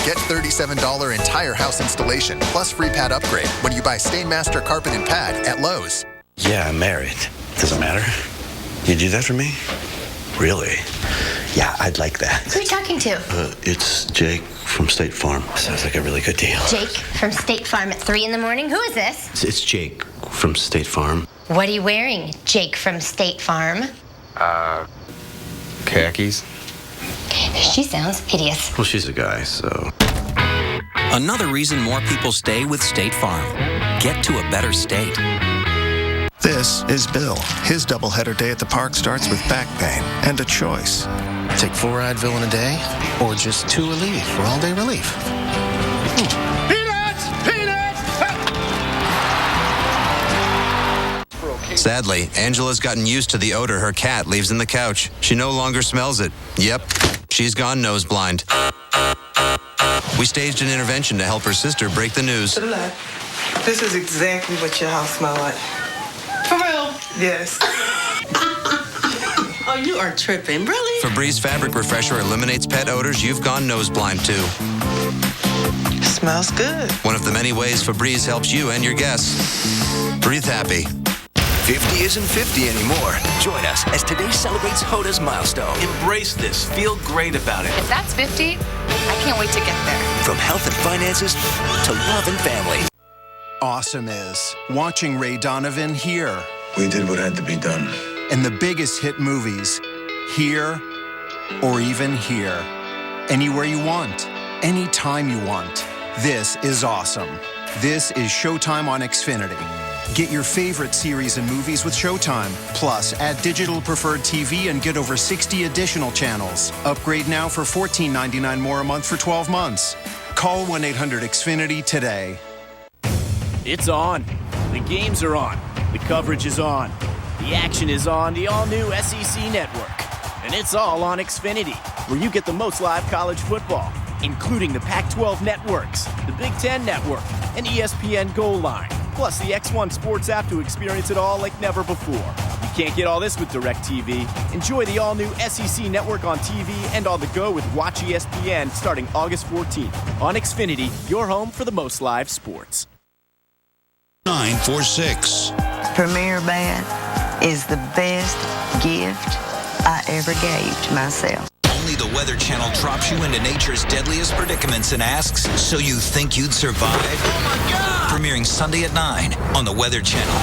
Get $37 entire house installation plus free pad upgrade when you buy Stainmaster Carpet and Pad at Lowe's. Yeah, I'm married. Doesn't matter. You do that for me? Really? Yeah, I'd like that. Who are you talking to? It's Jake from State Farm. Sounds like a really good deal. Jake from State Farm at 3 in the morning? Who is this? It's Jake from State Farm. What are you wearing, Jake from State Farm? Khakis. She sounds hideous. Well, she's a guy, so. Another reason more people stay with State Farm. Get to a better state. This is Bill. His doubleheader day at the park starts with back pain and a choice. Take 4 Advil in a day or just 2 Aleve for all-day relief. Peanuts! Peanuts! Sadly, Angela's gotten used to the odor her cat leaves in the couch. She no longer smells it. Yep, she's gone nose blind. We staged an intervention to help her sister break the news. To the left. This is exactly what your house smells like. For real? Yes. Oh, you are tripping. Really? Febreze Fabric Refresher eliminates pet odors you've gone nose blind to. Smells good. One of the many ways Febreze helps you and your guests. Breathe happy. 50 isn't 50 anymore. Join us as today celebrates Hoda's milestone. Embrace this. Feel great about it. If that's 50, I can't wait to get there. From health and finances to love and family. Awesome is watching Ray Donovan here. We did what had to be done. And the biggest hit movies here or even here. Anywhere you want, anytime you want. This is awesome. This is Showtime on Xfinity. Get your favorite series and movies with Showtime. Plus, add digital preferred TV and get over 60 additional channels. Upgrade now for $14.99 more a month for 12 months. Call 1-800-XFINITY today. It's on. The games are on. The coverage is on. The action is on the all-new SEC Network. And it's all on Xfinity, where you get the most live college football, including the Pac-12 networks, the Big Ten Network, and ESPN Goal Line, plus the X1 Sports app to experience it all like never before. You can't get all this with DirecTV. Enjoy the all-new SEC Network on TV and on the go with Watch ESPN starting August 14th. On Xfinity, your home for the most live sports. 946. Premier Band is the best gift I ever gave to myself. Only the Weather Channel drops you into nature's deadliest predicaments and asks, so you think you'd survive? Oh my God! Premiering Sunday at 9 on the Weather Channel.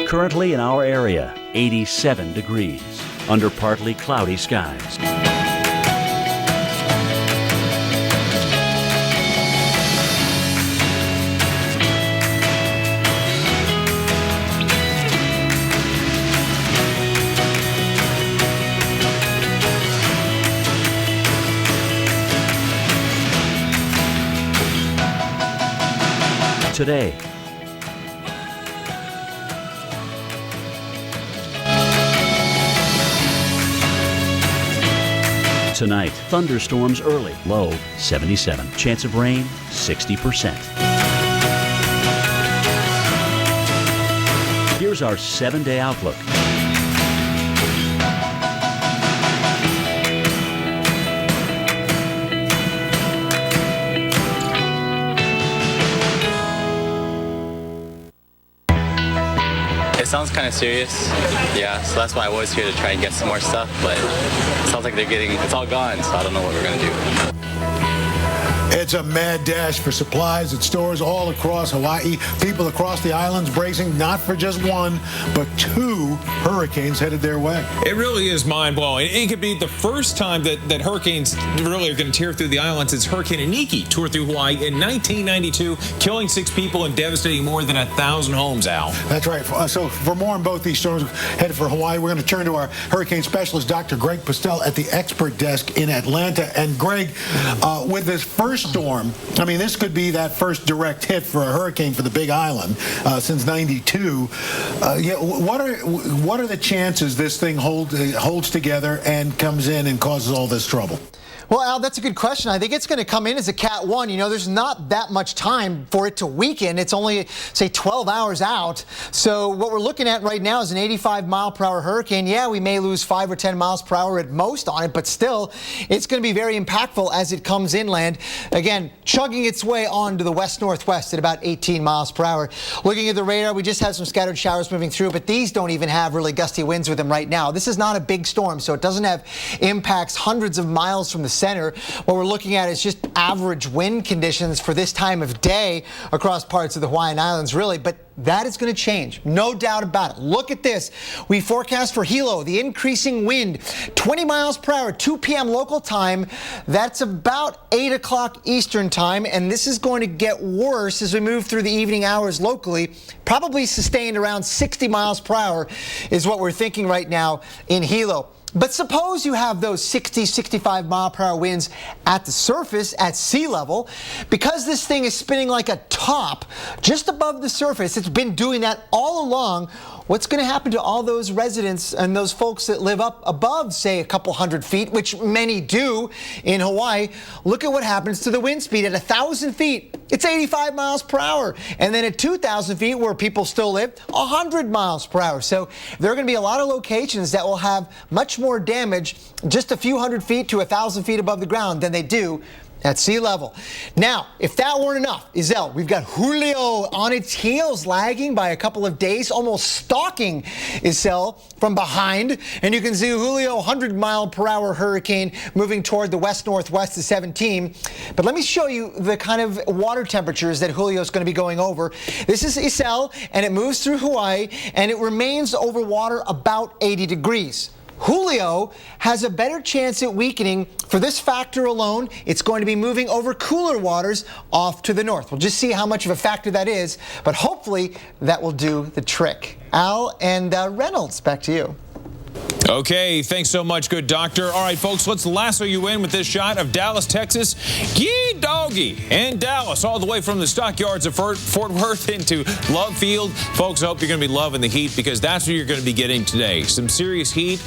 Currently in our area, 87 degrees, under partly cloudy skies. Today, Tonight, thunderstorms early, low 77. Chance of rain, 60%. Here's our 7-day outlook. It sounds kind of serious, yeah, so that's why I was here to try and get some more stuff, but it sounds like it's all gone, so I don't know what we're going to do. It's a mad dash for supplies at stores all across Hawaii. People across the islands bracing not for just one, but 2 hurricanes headed their way. It really is mind-blowing. It could be the first time that hurricanes really are going to tear through the island since Hurricane Iniki tore through Hawaii in 1992, killing 6 people and devastating more than 1,000 homes, Al. That's right. So for more on both these storms headed for Hawaii, we're going to turn to our hurricane specialist, Dr. Greg Postel, at the expert desk in Atlanta. And Greg, with this first storm, I mean, this could be that first direct hit for a hurricane for the Big Island since '92. What are the chances this thing holds together and comes in and causes all this trouble? Well, Al, that's a good question. I think it's going to come in as a Cat 1. You know, there's not that much time for it to weaken. It's only, say, 12 hours out. So what we're looking at right now is an 85-mile-per-hour hurricane. Yeah, we may lose 5 or 10 miles per hour at most on it, but still, it's going to be very impactful as it comes inland. Again, chugging its way on to the west-northwest at about 18 miles per hour. Looking at the radar, we just have some scattered showers moving through, but these don't even have really gusty winds with them right now. This is not a big storm, so it doesn't have impacts hundreds of miles from the center. What we're looking at is just average wind conditions for this time of day across parts of the Hawaiian Islands, really, but that is going to change, no doubt about it. Look at this. We forecast for Hilo, the increasing wind, 20 miles per hour, 2 p.m. local time. That's about 8 o'clock Eastern time, and this is going to get worse as we move through the evening hours locally, probably sustained around 60 miles per hour is what we're thinking right now in Hilo. But suppose you have those 60, 65 mile per hour winds at the surface at sea level. Because this thing is spinning like a top just above the surface, it's been doing that all along. What's going to happen to all those residents and those folks that live up above, say, a couple hundred feet, which many do in Hawaii? Look at what happens to the wind speed. At 1,000 feet, it's 85 miles per hour. And then at 2,000 feet, where people still live, 100 miles per hour. So there are going to be a lot of locations that will have much more damage just a few hundred feet to 1,000 feet above the ground than they do at sea level. Now, if that weren't enough, Isel, we've got Julio on its heels, lagging by a couple of days, almost stalking Isel from behind. And you can see Julio, 100-mile-per-hour hurricane moving toward the west-northwest to 17. But let me show you the kind of water temperatures that Julio is going to be going over. This is Isel, and it moves through Hawaii, and it remains over water about 80 degrees. Julio has a better chance at weakening. For this factor alone, it's going to be moving over cooler waters off to the north. We'll just see how much of a factor that is, but hopefully that will do the trick. Al and Reynolds, back to you. Okay, thanks so much, good doctor. All right, folks, let's lasso you in with this shot of Dallas, Texas. Gee doggy in Dallas, all the way from the stockyards of Fort Worth into Love Field. Folks, I hope you're going to be loving the heat, because that's what you're going to be getting today. Some serious heat.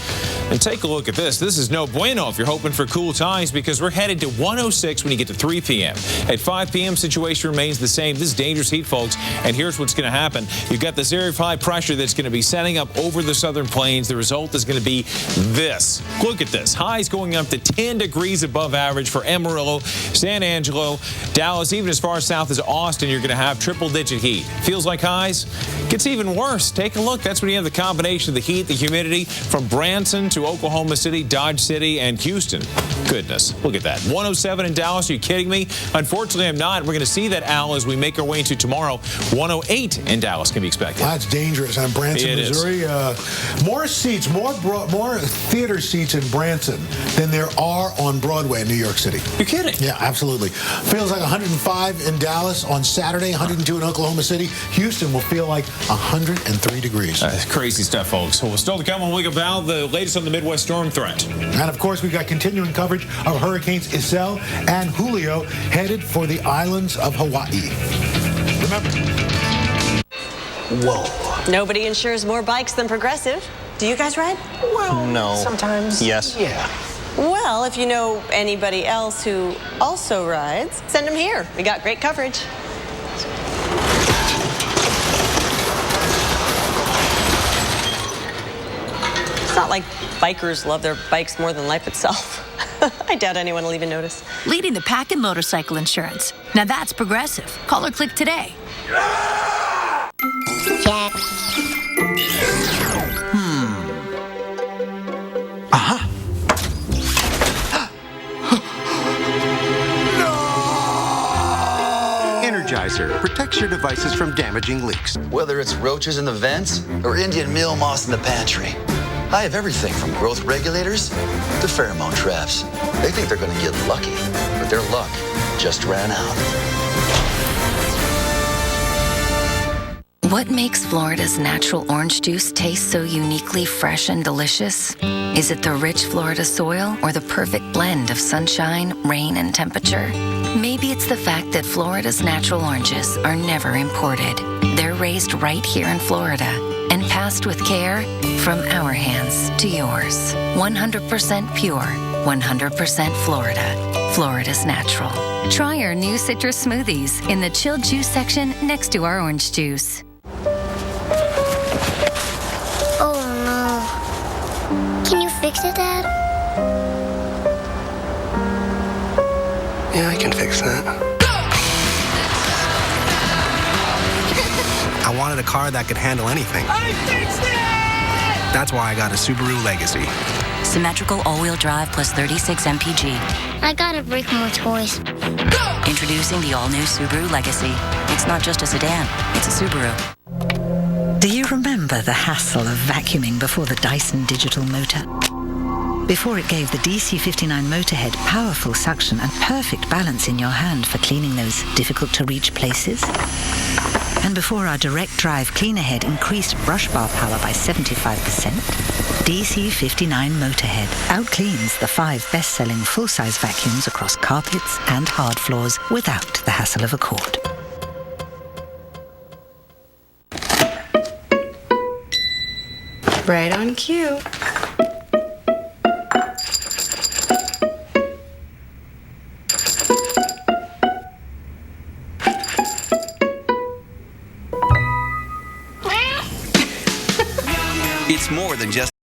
And take a look at this. This is no bueno if you're hoping for cool times, because we're headed to 106 when you get to 3 p.m. At 5 p.m., situation remains the same. This is dangerous heat, folks. And here's what's going to happen. You've got this area of high pressure that's going to be setting up over the southern plains. The result is going to be this. Look at this. Highs going up to 10 degrees above average for Amarillo, San Angelo, Dallas, even as far south as Austin. You're going to have triple-digit heat. Feels like highs? Gets even worse. Take a look. That's when you have the combination of the heat, the humidity from Branson to Oklahoma City, Dodge City, and Houston. Goodness. Look at that. 107 in Dallas. Are you kidding me? Unfortunately, I'm not. We're going to see that, Al, as we make our way into tomorrow. 108 in Dallas can be expected. That's dangerous. On Branson, Missouri. More seats, more theater seats in Branson than there are on Broadway in New York City. You're kidding? Yeah, absolutely. Feels like 105 in Dallas on Saturday, 102 in Oklahoma City. Houston will feel like 103 degrees. Crazy stuff, folks. Well, still to come when we go about the latest on the Midwest storm threat. And, of course, we've got continuing coverage of Hurricanes Isel and Julio headed for the islands of Hawaii. Remember. Whoa. Nobody insures more bikes than Progressive. Do you guys ride? Well, no. Sometimes. Yes. Yeah. Well, if you know anybody else who also rides, send them here. We got great coverage. It's not like bikers love their bikes more than life itself. I doubt anyone will even notice. Leading the pack in motorcycle insurance. Now that's Progressive. Call or click today. Jack. Energizer protects your devices from damaging leaks. Whether it's roaches in the vents or Indian meal moss in the pantry, I have everything from growth regulators to pheromone traps. They think they're going to get lucky, but their luck just ran out. What makes Florida's natural orange juice taste so uniquely fresh and delicious? Is it the rich Florida soil or the perfect blend of sunshine, rain, and temperature? Maybe it's the fact that Florida's natural oranges are never imported. They're raised right here in Florida and passed with care from our hands to yours. 100% pure, 100% Florida. Florida's natural. Try our new citrus smoothies in the chilled juice section next to our orange juice. Oh no. Can you fix it, Dad? Yeah, I can fix that. I wanted a car that could handle anything. I fixed it! That's why I got a Subaru Legacy. Symmetrical all-wheel drive plus 36 mpg. I gotta break more toys. Introducing the all-new Subaru Legacy. It's not just a sedan, it's a Subaru. Do you remember the hassle of vacuuming before the Dyson Digital Motor? Before it gave the DC59 Motorhead powerful suction and perfect balance in your hand for cleaning those difficult-to-reach places? And before our direct drive cleaner head increased brush bar power by 75%, DC59 Motorhead outcleans the 5 best-selling full-size vacuums across carpets and hard floors without the hassle of a cord. Right on cue. It's more than just